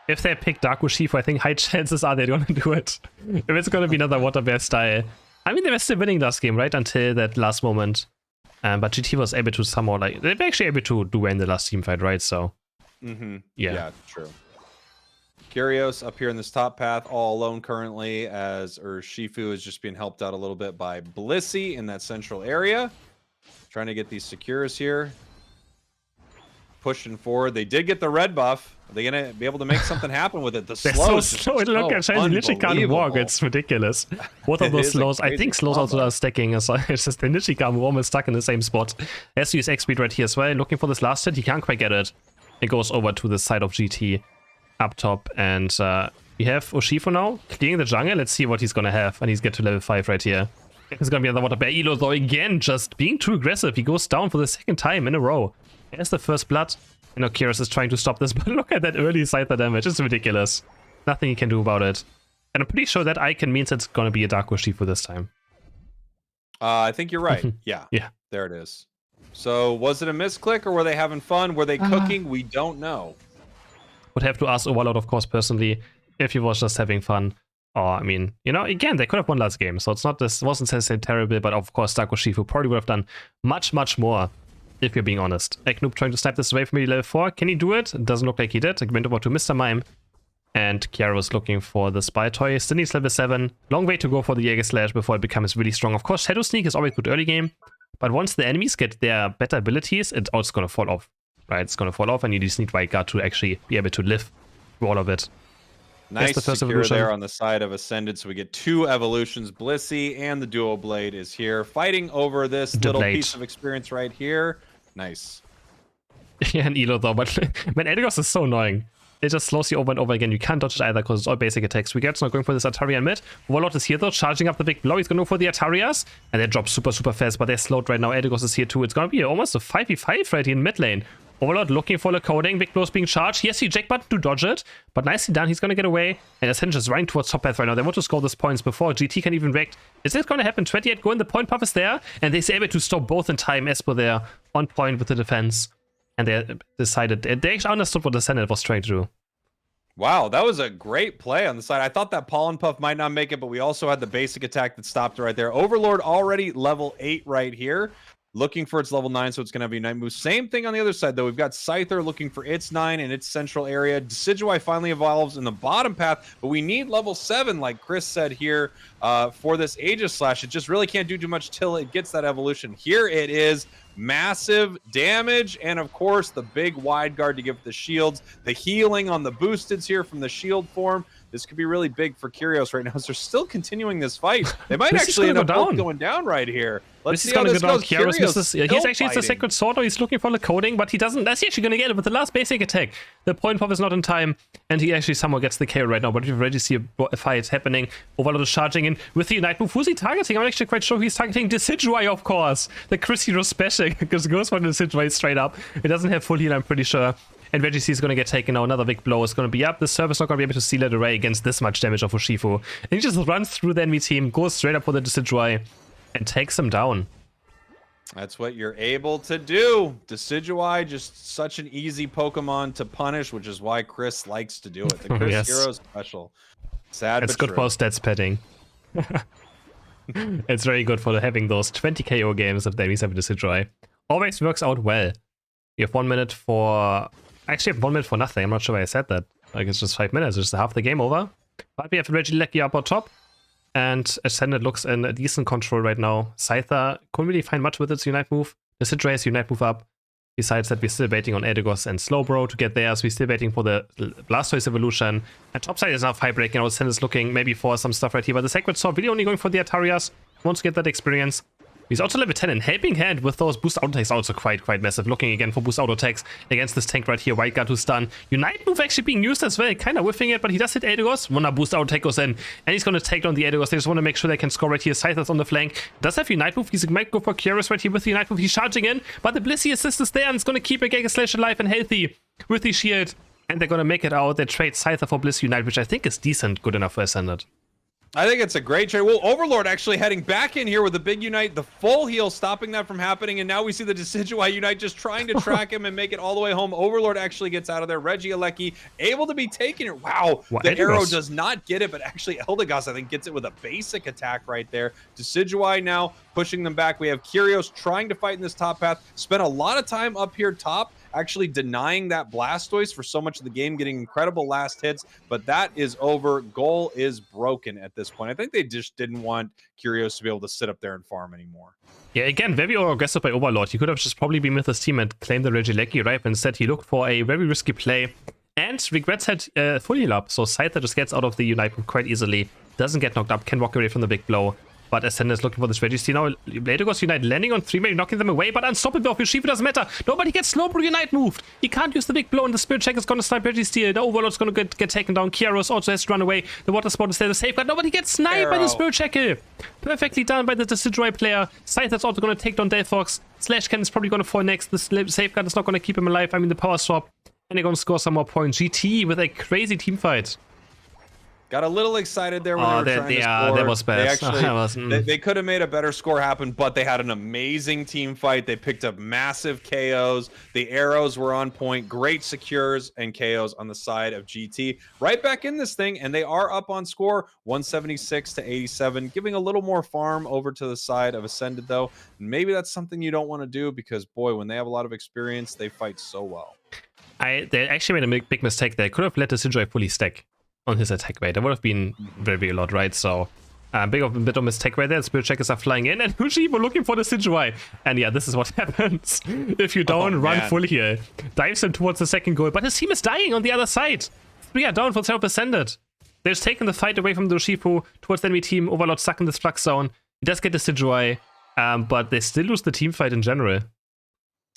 if they pick Dark Urshifu, I think high chances are they're going to do it. If it's going to be another Water Bear style. I mean, they were still winning last game, right? Until that last moment. But GT was able to somehow, like, they were actually able to do well in the last team fight, right? So, yeah, true. CrisHeroes up here in this top path, all alone currently, as Urshifu is just being helped out a little bit by Blissey in that central area. Trying to get these secures here. Pushing forward. They did get the red buff. Are they going to be able to make something happen with it? The slows. So slow. Look at Shiny literally can't walk. It's ridiculous. Both of those slows. I think slows also are stacking as well. It's just the Nichikamu almost stuck in the same spot. Has to use X-Speed right here as well. Looking for this last hit. He can't quite get it. It goes over to the side of GT up top. And we have Urshifu now clearing the jungle. Let's see what he's going to have. And he's get to level 5 right here. It's going to be another Water Bear Elo though. Again, just being too aggressive. He goes down for the second time in a row. There's the first blood. I know Kyrus is trying to stop this, but look at that early Scyther damage. It's ridiculous. Nothing he can do about it. And I'm pretty sure that icon means it's going to be a Dark Urshifu this time. I think you're right. Yeah. There it is. So was it a misclick or were they having fun? Were they cooking? We don't know. Would have to ask Overlord, of course, personally, if he was just having fun. Or, I mean, you know, again, they could have won last game. So it's not this, wasn't necessarily terrible, but of course, Dark Urshifu probably would have done much, much more. If you're being honest. Eknoop trying to snipe this away from me level 4. Can he do it? It doesn't look like he did. It went over to Mr. Mime. And Kiara was looking for the Spy Toy. Still needs level 7. Long way to go for the Jäger Slash before it becomes really strong. Of course, Shadow Sneak is always good early game. But once the enemies get their better abilities, it's also going to fall off. Right? It's going to fall off and you just need Wildguard to actually be able to live through all of it. Nice the first secure there on the side of Ascended. So we get 2 evolutions. Blissey and the Dual Blade is here. Fighting over this little piece of experience right here. Nice. Yeah, and Elo though, but man, Eldegoss is so annoying. It just slows you over and over again. You can't dodge it either because it's all basic attacks. Regat's not going for this Ataria mid. Warlord is here though, charging up the big blow. He's going to go for the Atarias. And they drop super fast, but they're slowed right now. Eldegoss is here too. It's going to be almost a 5v5 right here in mid lane. Overlord looking for the coding. Big blow's being charged. He has the eject button to dodge it, but nicely done. He's going to get away. And Ascension is running towards top path right now. They want to score these points before GT can even react. Is this going to happen? 28 going. The point puff is there. And they're able to stop both in time. Espo there on point with the defense. And they decided, they actually understood what the Senate was trying to do. Wow, that was a great play on the side. I thought that Pollen Puff might not make it, but we also had the basic attack that stopped right there. Overlord already level 8 right here. looking for its level 9, so it's going to have a Unite move. Same thing on the other side, though. We've got Scyther looking for its 9 in its central area. Decidueye finally evolves in the bottom path, but we need level 7, like Chris said here, for this Aegis Slash. It just really can't do too much till it gets that evolution. Here it is. Massive damage, and of course, the big wide guard to give the shields. The healing on the boosteds here from the shield form. This could be really big for CrisHeroes right now, as they're still continuing this fight. They might actually end up both going down right here. Let's see how this goes. He's actually, it's a Sacred Sword, or he's looking for the coding, but he doesn't. That's actually going to get it with the last basic attack. The point pop is not in time, and he actually somehow gets the KO right now, but we already see a fight happening. Overlord is charging in with the Unite move. Who's he targeting? I'm actually quite sure he's targeting Decidueye, of course. The CrisHeroes special, because goes for the Decidueye straight up. It doesn't have full heal, I'm pretty sure. And Reggie C is going to get taken now. Another big blow is going to be up. The server's not going to be able to seal it away against this much damage of Urshifu. And he just runs through the enemy team, goes straight up for the Decidueye, and takes him down. That's what you're able to do. Decidueye, just such an easy Pokemon to punish, which is why Chris likes to do it. The CrisHeroes special. Sad, it's but good for stats padding. It's very good for having those 20 KO games of Davies have Decidueye. Always works out well. You have 1 minute for... Actually, I have 1 minute for nothing. I'm not sure why I said that. Like, it's just 5 minutes. It's just half the game over. But we have Regieleki up on top. And Ascended looks in a decent control right now. Scyther couldn't really find much with its Unite move. The Decidueye has Unite move up. Besides that, we're still waiting on Eldegoss and Slowbro to get there. So we're still waiting for the Blastoise evolution. And topside is now fight breaking. Ascended is looking maybe for some stuff right here. But the Sacred Sword really only going for the Atarias. Wants to get that experience. He's also level 10 and helping hand with those boost auto attacks, also quite massive. Looking again for boost auto attacks against this tank right here. White guard to stun. Unite move actually being used as well. Kind of whiffing it, but he does hit Eldegoss. Wanna boost auto attack goes in, and he's gonna take down the Eldegoss. They just want to make sure they can score right here. Scyther's on the flank. Does have Unite move. He might go for CrisHeroes right here with the Unite move. He's charging in, but the Blissey assist is there, and it's gonna keep a Giga Slash alive and healthy with the shield. And they're gonna make it out. They trade Scyther for Bliss Unite, which I think is decent, good enough for Ascended. I think it's a great trade. Well, Overlord actually heading back in here with the big Unite, the full heal, stopping that from happening. And now we see the Decidueye Unite just trying to track him and make it all the way home. Overlord actually gets out of there. Regieleki able to be taken here. Wow, the arrow does not get it, but actually Eldegoss, I think, gets it with a basic attack right there. Decidueye now pushing them back. We have CrisHeroes trying to fight in this top path. Spent a lot of time up here top, actually denying that Blastoise for so much of the game, getting incredible last hits, but that is over. Goal is broken at this point. I think they just didn't want CrisHeroes to be able to sit up there and farm anymore. Yeah, again, very aggressive by Overlord. He could have just probably been with his team and claimed the Regieleki, right? But instead, he looked for a very risky play and regrets had full heal up. So Scyther just gets out of the Unite quite easily, doesn't get knocked up, can walk away from the big blow. But Ascended is looking for this Registry now. Eldegoss Unite landing on 3, maybe knocking them away, but unstoppable. Urshifu doesn't matter. Nobody gets Slowbro Unite moved. He can't use the big blow, and the Spirit Check is going to snipe Registry. The Overlord's going to get taken down. CrisHeroes also has to run away. The Water Sport is there to safeguard. Nobody gets sniped by the Spirit Check. Perfectly done by the Decidueye player. Scyther's also going to take down Delphox. Slash Cannon is probably going to fall next. The safeguard is not going to keep him alive. I mean, the power swap. And they're going to score some more points. GT with a crazy team fight. Got a little excited there when they were trying to score. That was bad. They actually, they could have made a better score happen, but they had an amazing team fight. They picked up massive KOs. The arrows were on point. Great secures and KOs on the side of GT. Right back in this thing, and they are up on score, 176 to 87, giving a little more farm over to the side of Ascended, though. Maybe that's something you don't want to do because, boy, when they have a lot of experience, they fight so well. They actually made a big mistake. They could have let the Decidueye fully stack on his attack rate. That would have been very a lot, right? So bit of mistake right there. Spirit Checkers are flying in, and Urshifu looking for the Decidueye. And yeah, this is what happens if you don't run full heal. Dives him towards the second goal, but his team is dying on the other side. 3 are down for self-ascended. They've taken the fight away from the Urshifu towards the enemy team. Overlord stuck in this flux zone. He does get the Decidueye, but they still lose the team fight in general.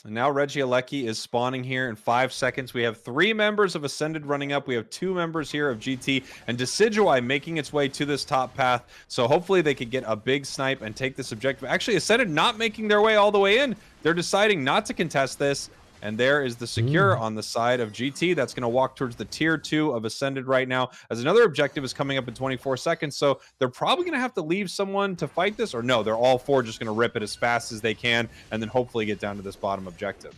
And now Regieleki is spawning here in 5 seconds. We have 3 members of Ascended running up. We have 2 members here of GT, and Decidueye making its way to this top path. So hopefully they could get a big snipe and take this objective. Actually, Ascended not making their way all the way in. They're deciding not to contest this. And there is the secure on the side of GT. That's going to walk towards the tier 2 of Ascended right now, as another objective is coming up in 24 seconds. So they're probably going to have to leave someone to fight this, or no, they're all 4 just going to rip it as fast as they can and then hopefully get down to this bottom objective.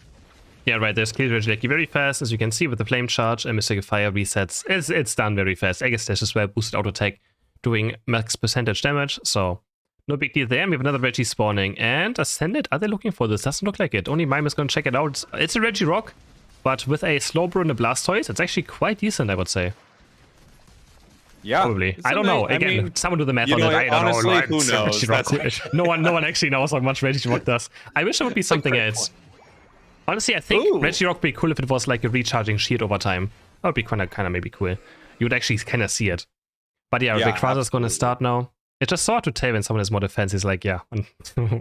Yeah, right. There's clear Regieleki very fast, as you can see with the flame charge and Mystic Fire resets. It's done very fast. Aegis Dash as well, boosted auto attack, doing max percentage damage. So No big deal there. We have another Reggie spawning. And Ascended, are they looking for this? Doesn't look like it. Only Mime is going to check it out. It's a Reggie Rock, but with a Slowbro and a Blastoise, it's actually quite decent, I would say. Yeah, probably. I don't know. Again, someone do the math on it. I don't honestly, know. who knows? No one actually knows how much Reggie Rock does. I wish it would be something else. Point. Honestly, I think Reggie Rock would be cool if it was like a recharging shield over time. That would be kind of maybe cool. You would actually kind of see it. But yeah, Rayquaza is going to start now. It's just so hard to tell when someone has more defense. He's like, yeah,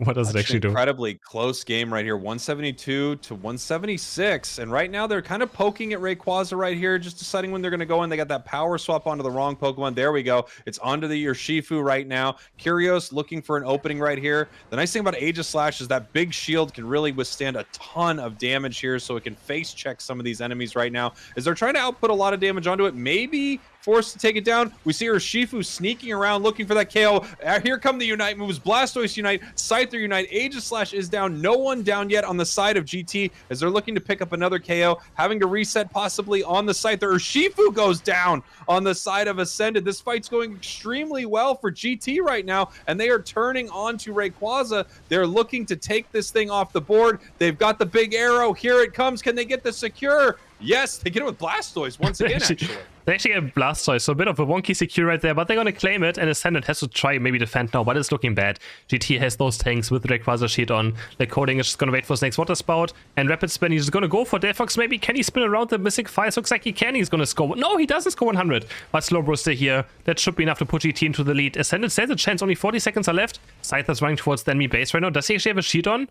what does it actually do? Incredibly close game right here, 172 to 176. And right now they're kind of poking at Rayquaza right here, just deciding when they're going to go in. They got that power swap onto the wrong Pokemon. There we go. It's onto the Urshifu right now. CrisHeroes looking for an opening right here. The nice thing about Aegislash is that big shield can really withstand a ton of damage here, so it can face check some of these enemies right now. As they're trying to output a lot of damage onto it, maybe forced to take it down. We see Urshifu sneaking around looking for that KO. Here come the Unite moves. Blastoise Unite, Scyther Unite. Aegislash is down. No one down yet on the side of GT as they're looking to pick up another KO. Having to reset possibly on the Scyther. Urshifu goes down on the side of Ascended. This fight's going extremely well for GT right now, and they are turning on to Rayquaza. They're looking to take this thing off the board. They've got the big arrow. Here it comes. Can they get the secure? Yes, they get it with Blastoise once again, actually. They actually have Blastoise, so a bit of a wonky secure right there, but they're going to claim it, and Ascendant has to try maybe defend now, but it's looking bad. GT has those tanks with Rayquaza sheet on. The coding is just going to wait for his next Water Spout, and Rapid Spin, he's just going to go for Delphox. Maybe can he spin around the missing fires? Looks like he can. He's going to score. No, he doesn't score 100, but Slowbro still here. That should be enough to put GT into the lead. Ascendant stands a chance. Only 40 seconds are left. Scyther's running towards the enemy base right now. Does he actually have a sheet on?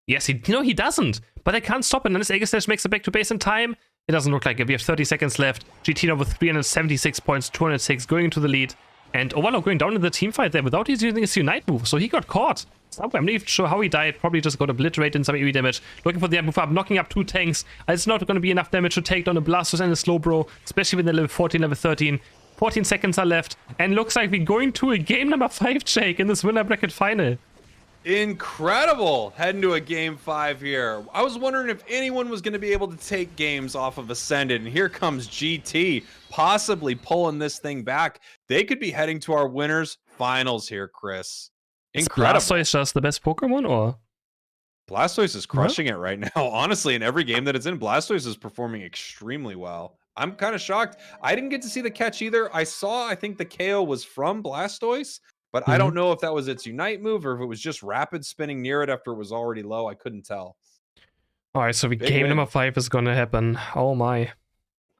Yes, he doesn't. But they can't stop it unless Aegislash makes it back to base in time. It doesn't look like it. We have 30 seconds left. GT now with 376 points, 206, going into the lead. And Overlord going down in the team fight there without using his Unite move. So he got caught. Somewhere. I'm not even sure how he died. Probably just got obliterated in some AoE damage. Looking for the move up, knocking up 2 tanks. It's not going to be enough damage to take down a Blastoise and a Slowbro, especially with the level 14, level 13. 14 seconds are left. And looks like we're going to a game number 5, Jake, in this winner bracket final. Incredible heading to a game 5 here. I was wondering if anyone was going to be able to take games off of Ascended, and here comes GT possibly pulling this thing back. They could be heading to our winners finals here, Chris. Incredible. Is Blastoise just the best Pokemon, or? Blastoise is crushing it right now. Honestly, in every game that it's in, Blastoise is performing extremely well. I'm kind of shocked. I didn't get to see the catch either. I think the KO was from Blastoise. But I don't know if that was its Unite move or if it was just rapid spinning near it after it was already low. I couldn't tell. Alright, so game number 5 is gonna happen. Oh my.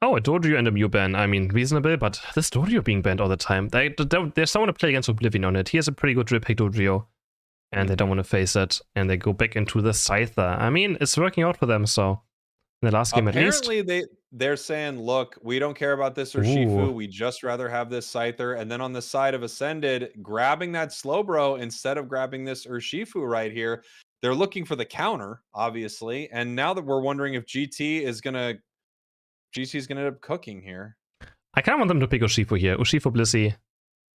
Oh, a Dodrio and a Mew ban. I mean, reasonable, but this Dodrio being banned all the time. There's someone to play against Oblivion on it. He has a pretty good drip pick Dodrio. And they don't want to face it. And they go back into the Scyther. I mean, it's working out for them, so. In the last game at least. Apparently, they're saying, look, we don't care about this Urshifu. We just rather have this Scyther. And then on the side of Ascended, grabbing that Slowbro instead of grabbing this Urshifu right here. They're looking for the counter, obviously. And now that we're wondering if GT is going to end up cooking here. I kind of want them to pick Urshifu here. Urshifu Blissey.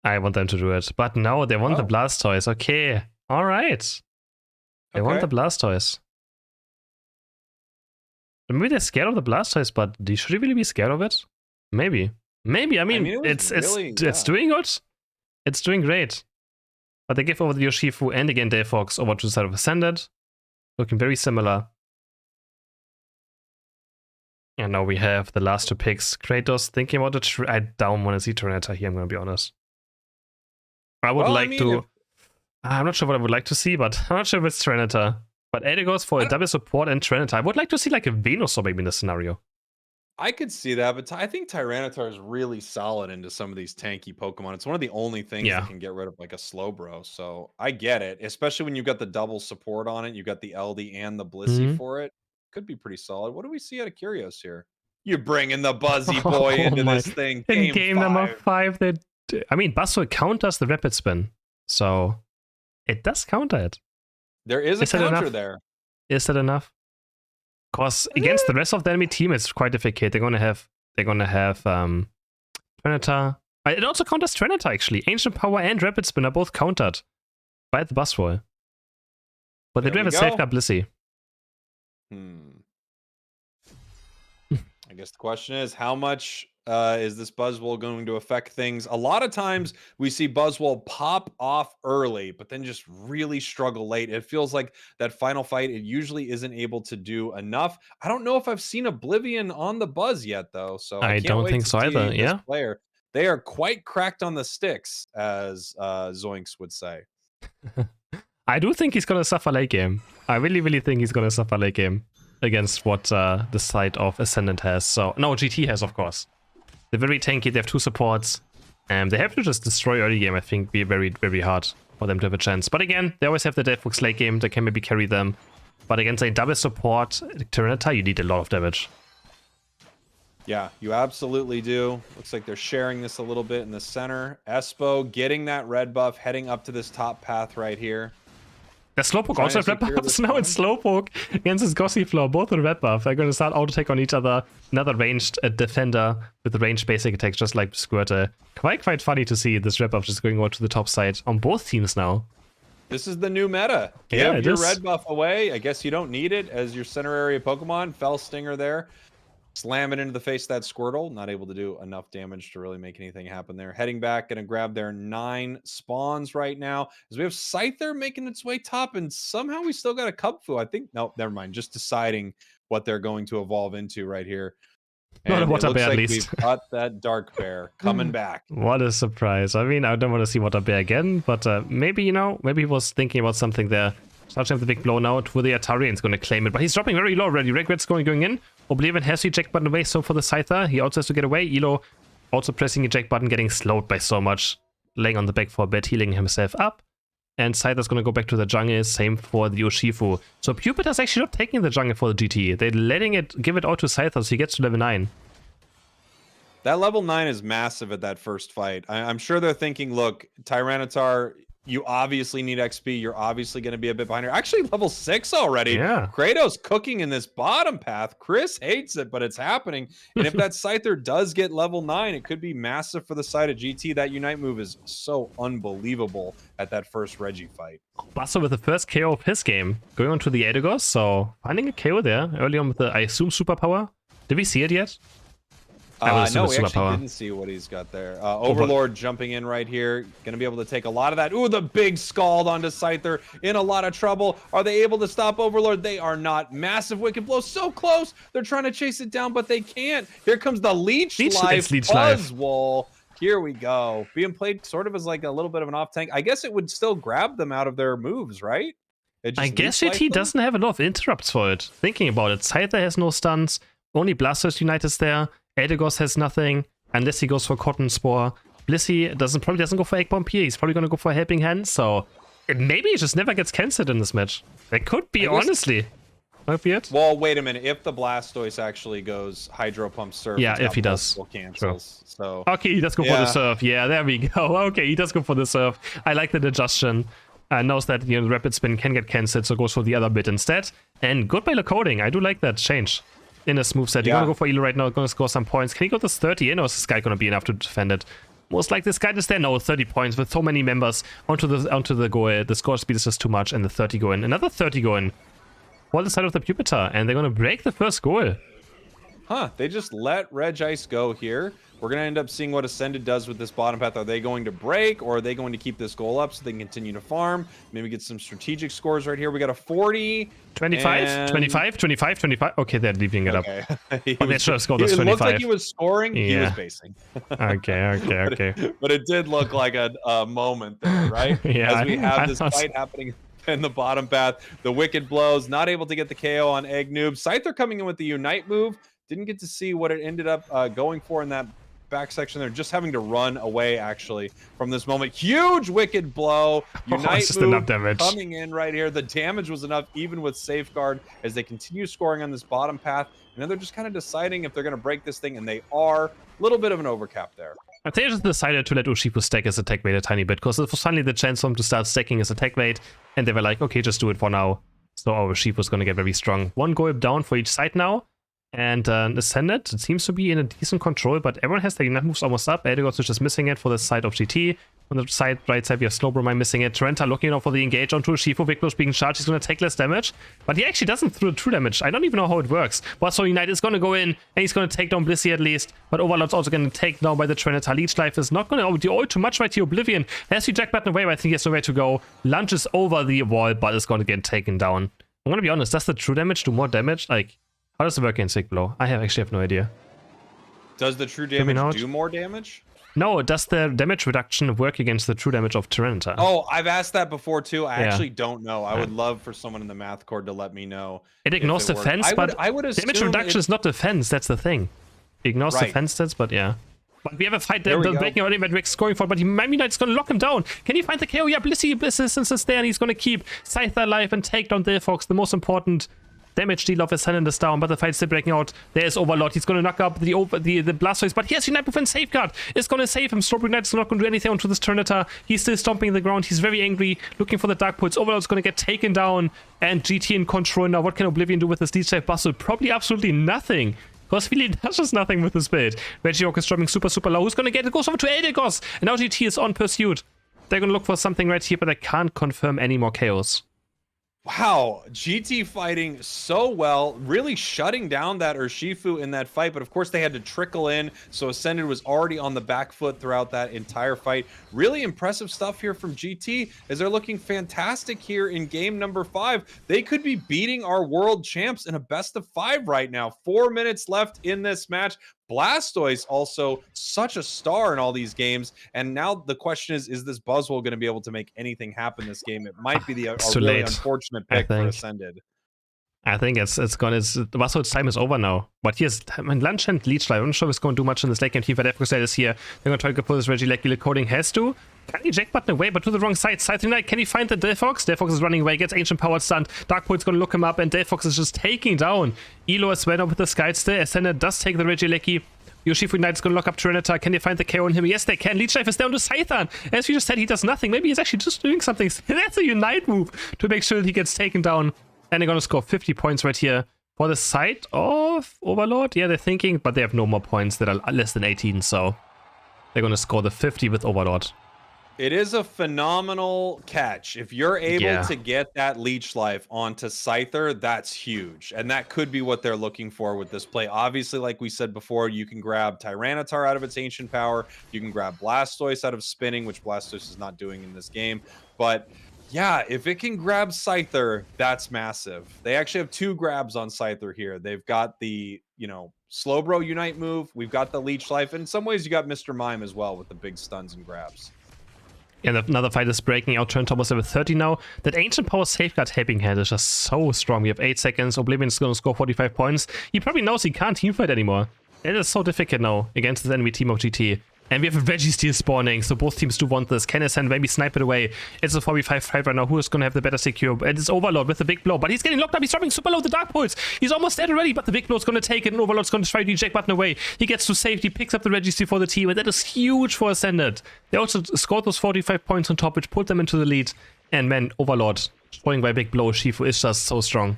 I want them to do it. But no, they want the Blastoise. Okay. All right. They want the Blastoise. Maybe they're scared of the Blastoise, but should they really be scared of it? Maybe. Maybe. I mean it's doing good. It's doing great. But they give over the Urshifu and again Delphox over to the side of Ascended. Looking very similar. And now we have the last 2 picks. Kratos thinking about it. I don't want to see Tyranitar here, I'm going to be honest. I would I'm not sure what I would like to see, but I'm not sure if it's Tyranitar. But Ada goes for a double support and Tyranitar. I would like to see like a Venusaur maybe in this scenario. I could see that, but I think Tyranitar is really solid into some of these tanky Pokemon. It's one of the only things that can get rid of like a Slowbro. So I get it, especially when you've got the double support on it. You've got the LD and the Blissey for it. Could be pretty solid. What do we see out of Curios here? You're bringing the Buzzy Boy into this thing. In game number 5, I mean, Buzzword counters the Rapid Spin. So it does counter it. There is a counter there. Is that enough? Because against the rest of the enemy team, it's quite difficult. They're gonna have Tyranitar. It also counters Tyranitar actually. Ancient Power and Rapid Spin are both countered by the Buzzwole. But they do have a Safeguard Blissey. I guess the question is, how much is this Buzzwole going to affect things? A lot of times we see Buzzwole pop off early, but then just really struggle late. It feels like that final fight, it usually isn't able to do enough. I don't know if I've seen Oblivion on the Buzz yet, though, so I I can't don't wait think to so see either, this yeah? player. They are quite cracked on the sticks, as Zoinks would say. I do think he's gonna suffer late game. I really, really think he's gonna suffer late game against what the side of Ascendant has. So, no, GT has, of course. They're very tanky, they have 2 supports. They have to just destroy early game, I think, be very, very hard for them to have a chance. But again, they always have the Deathworks late game, they can maybe carry them. But against a double support Tyranitar, you need a lot of damage. Yeah, you absolutely do. Looks like they're sharing this a little bit in the center. Espo getting that red buff, heading up to this top path right here. The Slowpoke Trying also to have red secure buffs this now, one. and Slowpoke against his Gossifleur, both with red buff. They're going to start auto-take on each other. Another ranged defender with ranged basic attacks, just like Squirtle. Quite funny to see this red buff just going over to the top side on both teams now. This is the new meta. Yeah, Give it your is. red buff away. I guess you don't need it as your center area Pokemon. Fell Stinger there. Slam it into the face of that Squirtle. Not able to do enough damage to really make anything happen there. Heading back, going to grab their 9 spawns right now. As we have Scyther making its way top, and somehow we still got a Cubfu. I think, no, never mind. Just deciding what they're going to evolve into right here. Not a And it water looks bear, at like least. we've got that Dark Bear coming back. What a surprise. I mean, I don't want to see water bear again, but maybe, you know, maybe he was thinking about something there. Starting with the big blow now to the Atari, and he's going to claim it, but he's dropping very low already. Regret's going in. Oblivion has the eject button away, so for the Scyther, he also has to get away. Elo also pressing eject button, getting slowed by so much. Laying on the back for a bit, healing himself up. And Scyther's going to go back to the jungle, same for the Urshifu. So Pupitar's actually not taking the jungle for the GT. They're letting it, give it out to Scyther, so he gets to level 9. That level 9 is massive at that first fight. I'm sure they're thinking, look, Tyranitar, you obviously need XP. You're obviously going to be a bit behind here. Actually, level 6 already. Yeah. Kratos cooking in this bottom path. Chris hates it, but it's happening. And if that Scyther does get level 9, it could be massive for the side of GT. That Unite move is so unbelievable at that first Reggie fight. Basso with the first KO of his game, going on to the Edegos, so finding a KO there early on with the, I assume, superpower. Did we see it yet? No, we actually didn't see what he's got there. Overlord jumping in right here. Going to be able to take a lot of that. Ooh, the big Scald onto Scyther. In a lot of trouble. Are they able to stop Overlord? They are not. Massive Wicked Blow. So close. They're trying to chase it down, but they can't. Here comes the Leech Life Buzzwole. Here we go. Being played sort of as like a little bit of an off tank. I guess it would still grab them out of their moves, right? I guess he doesn't have a lot of interrupts for it. Thinking about it, Scyther has no stuns. Only Blastoise Unite is there. Edegos has nothing, unless he goes for Cotton Spore. Blissey probably doesn't go for Egg Bomb here. He's probably going to go for Helping Hand, so maybe he just never gets cancelled in this match. That could be, honestly. Might be it. Well, wait a minute. If the Blastoise actually goes Hydro Pump Surf, yeah, if he does. Cancels, so okay, he does go for the Surf. Yeah, there we go. Okay, he does go for the Surf. I like that adjustment. Knows that, you know, the Rapid Spin can get cancelled, so goes for the other bit instead. And good by coding. I do like that change in his moveset. You're gonna go for Elo right now, gonna score some points. Can he go this 30 in, or is this guy gonna be enough to defend it? Most like this guy is there. No, 30 points with so many members onto the goal. The score speed is just too much, and the 30 go in. Another 30 go in. All the side of the Pupitar, and they're gonna break the first goal. Huh, they just let Regice go here. We're going to end up seeing what Ascended does with this bottom path. Are they going to break, or are they going to keep this goal up so they can continue to farm? Maybe get some strategic scores right here. We got a 40. 25, 25, 25, 25. Okay, they're leaving it up. They should have scored this 25. It looked like he was scoring. Yeah. He was basing. Okay. But it did look like a moment there, right? Yeah, as we have this fight happening in the bottom path. The Wicked Blows, not able to get the KO on Egg Noob. Scyther coming in with the Unite move. Didn't get to see what it ended up going for in that back section. They're just having to run away, actually, from this moment. Huge Wicked Blow. Unite move coming in right here. The damage was enough, even with Safeguard, as they continue scoring on this bottom path. And then they're just kind of deciding if they're going to break this thing, and they are. A little bit of an overcap there. I think they just decided to let Urshifu stack his attack weight a tiny bit, because it was finally the chance for him to start stacking his attack weight, and they were like, okay, just do it for now. So our Urshifu is going to get very strong. One goal down for each side now. And Ascendant, it seems to be in a decent control, but everyone has their Unite moves almost up. Eldegoss is just missing it for the side of GT. On the side, right side, we have Slowbro missing it. Trenta looking out for the engage onto Shifu. Big Blow's being charged. He's going to take less damage, but he actually doesn't throw true damage. I don't even know how it works. But so Unite is going to go in, and he's going to take down Blissey at least. But Overlord's also going to take down by the Trinita. Leech Life is not going to do all too much right here. Oblivion has to jack button away, but I think he has nowhere to go. Lunges over the wall, but is going to get taken down. I'm going to be honest, does the true damage do more damage? Like, how does it work in Sick Blow? I actually have no idea. Does the true damage do more damage? No, does the damage reduction work against the true damage of Tyranitar? Oh, I've asked that before too. I actually don't know. I would love for someone in the math cord to let me know. It ignores defense, but I would damage reduction is not defense. That's the thing. It ignores defense stats, but yeah. But we have a fight there. The breaking out event Rick's going for it, but Miami Knight's going to lock him down. Can he find the KO? Yeah, Blissey Assistance is there, and he's going to keep Scyther alive and take down Delphox, the most important damage deal of Ascendant is down, but the fight's still breaking out. There's Overlord. He's going to knock up the Blastoise, but he has Unite Move and Safeguard. It's going to save him. Strawberry Knight's not going to do anything onto this Tyranitar. He's still stomping the ground. He's very angry, looking for the Dark Pulse. Overlord's going to get taken down, and GT in control now. What can Oblivion do with this Leech Life Bustle? Probably absolutely nothing. Because really does just nothing with this build. Regirock is dropping super low. Who's going to get it? Goes over to Eldegoss. And now GT is on pursuit. They're going to look for something right here, but they can't confirm any more chaos. Wow, GT fighting so well, really shutting down that Urshifu in that fight, but of course they had to trickle in, so Ascended was already on the back foot throughout that entire fight. Really impressive stuff here from GT, as they're looking fantastic here in game number 5. They could be beating our world champs in a best of 5 right now. 4 minutes left in this match. Blastoise also such a star in all these games, and now the question is this Buzzwole going to be able to make anything happen this game? It might be a really unfortunate pick for Ascended. I think it's gone. Buzzwole's time is over now. But here's Lunch and Leech Life. I'm not sure it's going to do much in this late game. Team Fat is here. They're going to try to pull this Regieleki coding has to. Can he jack button away, but to the wrong side? Scyther Knight, can he find the Delphox? Delphox is running away, gets Ancient Power stunned. Dark Pulse going to look him up, and Delphox is just taking down Elo as well with the Skyster. Ascended does take the Regieleki. Urshifu Knight is going to lock up Tyranitar. Can they find the KO on him? Yes, they can. Leech Life is down to Scyther. As we just said, he does nothing. Maybe he's actually just doing something. That's a Unite move to make sure that he gets taken down. And they're going to score 50 points right here for the side of Overlord. Yeah, they're thinking, but they have no more points that are less than 18, so they're going to score the 50 with Overlord. It is a phenomenal catch. If you're able to get that Leech Life onto Scyther, that's huge. And that could be what they're looking for with this play. Obviously, like we said before, you can grab Tyranitar out of its Ancient Power. You can grab Blastoise out of spinning, which Blastoise is not doing in this game. But yeah, if it can grab Scyther, that's massive. They actually have 2 grabs on Scyther here. They've got the, Slowbro Unite move. We've got the Leech Life. And in some ways, you got Mr. Mime as well with the big stuns and grabs. And another fight is breaking out. Turn Thomas level 30 now. That Ancient Power Safeguard Helping Hand is just so strong. We have 8 seconds. Oblivion is going to score 45 points. He probably knows he can't teamfight anymore. It is so difficult now against this enemy team of GT. And we have a Registeel spawning, so both teams do want this. Can Ascend maybe snipe it away? It's a 4v5 fight right now. Who is going to have the better secure? It is Overlord with the big blow, but he's getting locked up. He's dropping super low the Dark Pulse. He's almost dead already, but the big blow is going to take it, and Overlord's going to try to eject button away. He gets to safety, picks up the Registeel for the team, and that is huge for Ascended. They also scored those 45 points on top, which put them into the lead. And man, Overlord, destroying by big blow, Shifu is just so strong.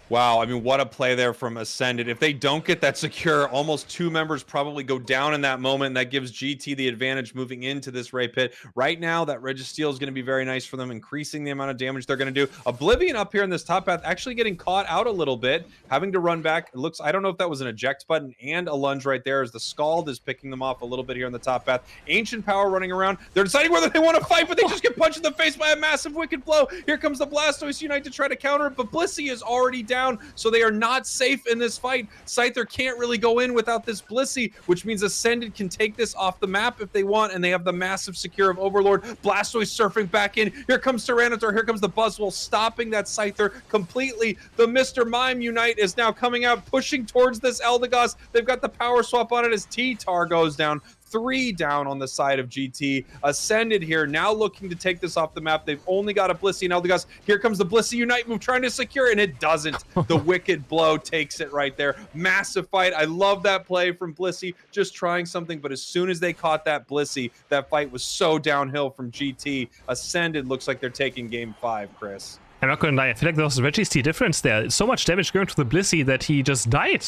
Wow, I mean, what a play there from Ascended. If they don't get that secure, almost 2 members probably go down in that moment. And that gives GT the advantage moving into this Ray Pit. Right now, that Registeel is going to be very nice for them, increasing the amount of damage they're going to do. Oblivion up here in this top path, actually getting caught out a little bit, having to run back. It looks, I don't know if that was an eject button and a lunge right there, as the Scald is picking them off a little bit here in the top path. Ancient Power running around. They're deciding whether they want to fight, but they just get punched in the face by a massive Wicked Blow. Here comes the Blastoise Unite to try to counter it, but Blissey is already down. So they are not safe in this fight. Scyther can't really go in without this Blissey, which means Ascended can take this off the map if they want, and they have the massive secure of Overlord. Blastoise surfing back in. Here comes Tyranitar. Here comes the Buzzwole, stopping that Scyther completely. The Mr. Mime Unite is now coming out, pushing towards this Eldegoss. They've got the power swap on it as T-Tar goes down. 3 down on the side of GT. Ascended here, now looking to take this off the map. They've only got a Blissey and Eldegoss. Here comes the Blissey Unite move, trying to secure, and it doesn't. The Wicked Blow takes it right there. Massive fight. I love that play from Blissey, just trying something, but as soon as they caught that Blissey, that fight was so downhill from GT. Ascended looks like they're taking game 5, Chris. I'm not gonna lie, I feel like there was a Registeel difference there. So much damage going to the Blissey that he just died.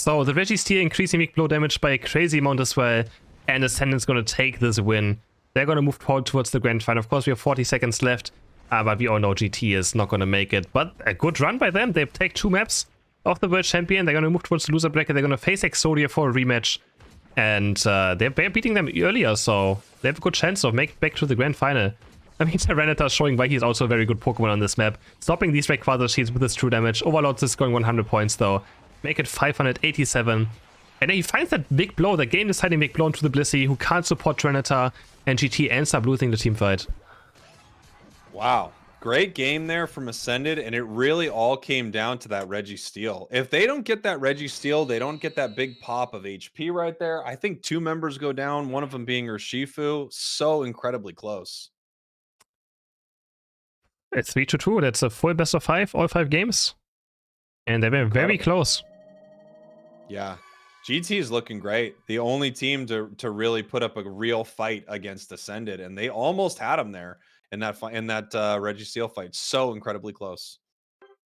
So the Registeel increasing weak blow damage by a crazy amount as well, and Ascendant's gonna take this win. They're gonna move forward towards the grand final. Of course, we have 40 seconds left, but we all know GT is not gonna make it. But a good run by them. They take 2 maps of the World Champion. They're gonna move towards the loser bracket. They're gonna face Exodia for a rematch, and they're beating them earlier, so they have a good chance of making it back to the grand final. I mean, Tyranitar showing why he's also a very good Pokemon on this map. Stopping these Rayquaza Shields with his true damage. Overlord is going 100 points though. Make it 587. And then he finds that big blow, the game deciding big blow into the Blissey, who can't support Tyranitar, and GT ends up losing the team fight. Wow. Great game there from Ascended, and it really all came down to that Registeel. If they don't get that Registeel, they don't get that big pop of HP right there. I think 2 members go down, one of them being Urshifu. So incredibly close. It's 3-2. That's a full best of 5, all 5 games. And they were very close. Yeah. GT is looking great. The only team to really put up a real fight against Ascended, and they almost had him there in that Registeel fight. So incredibly close.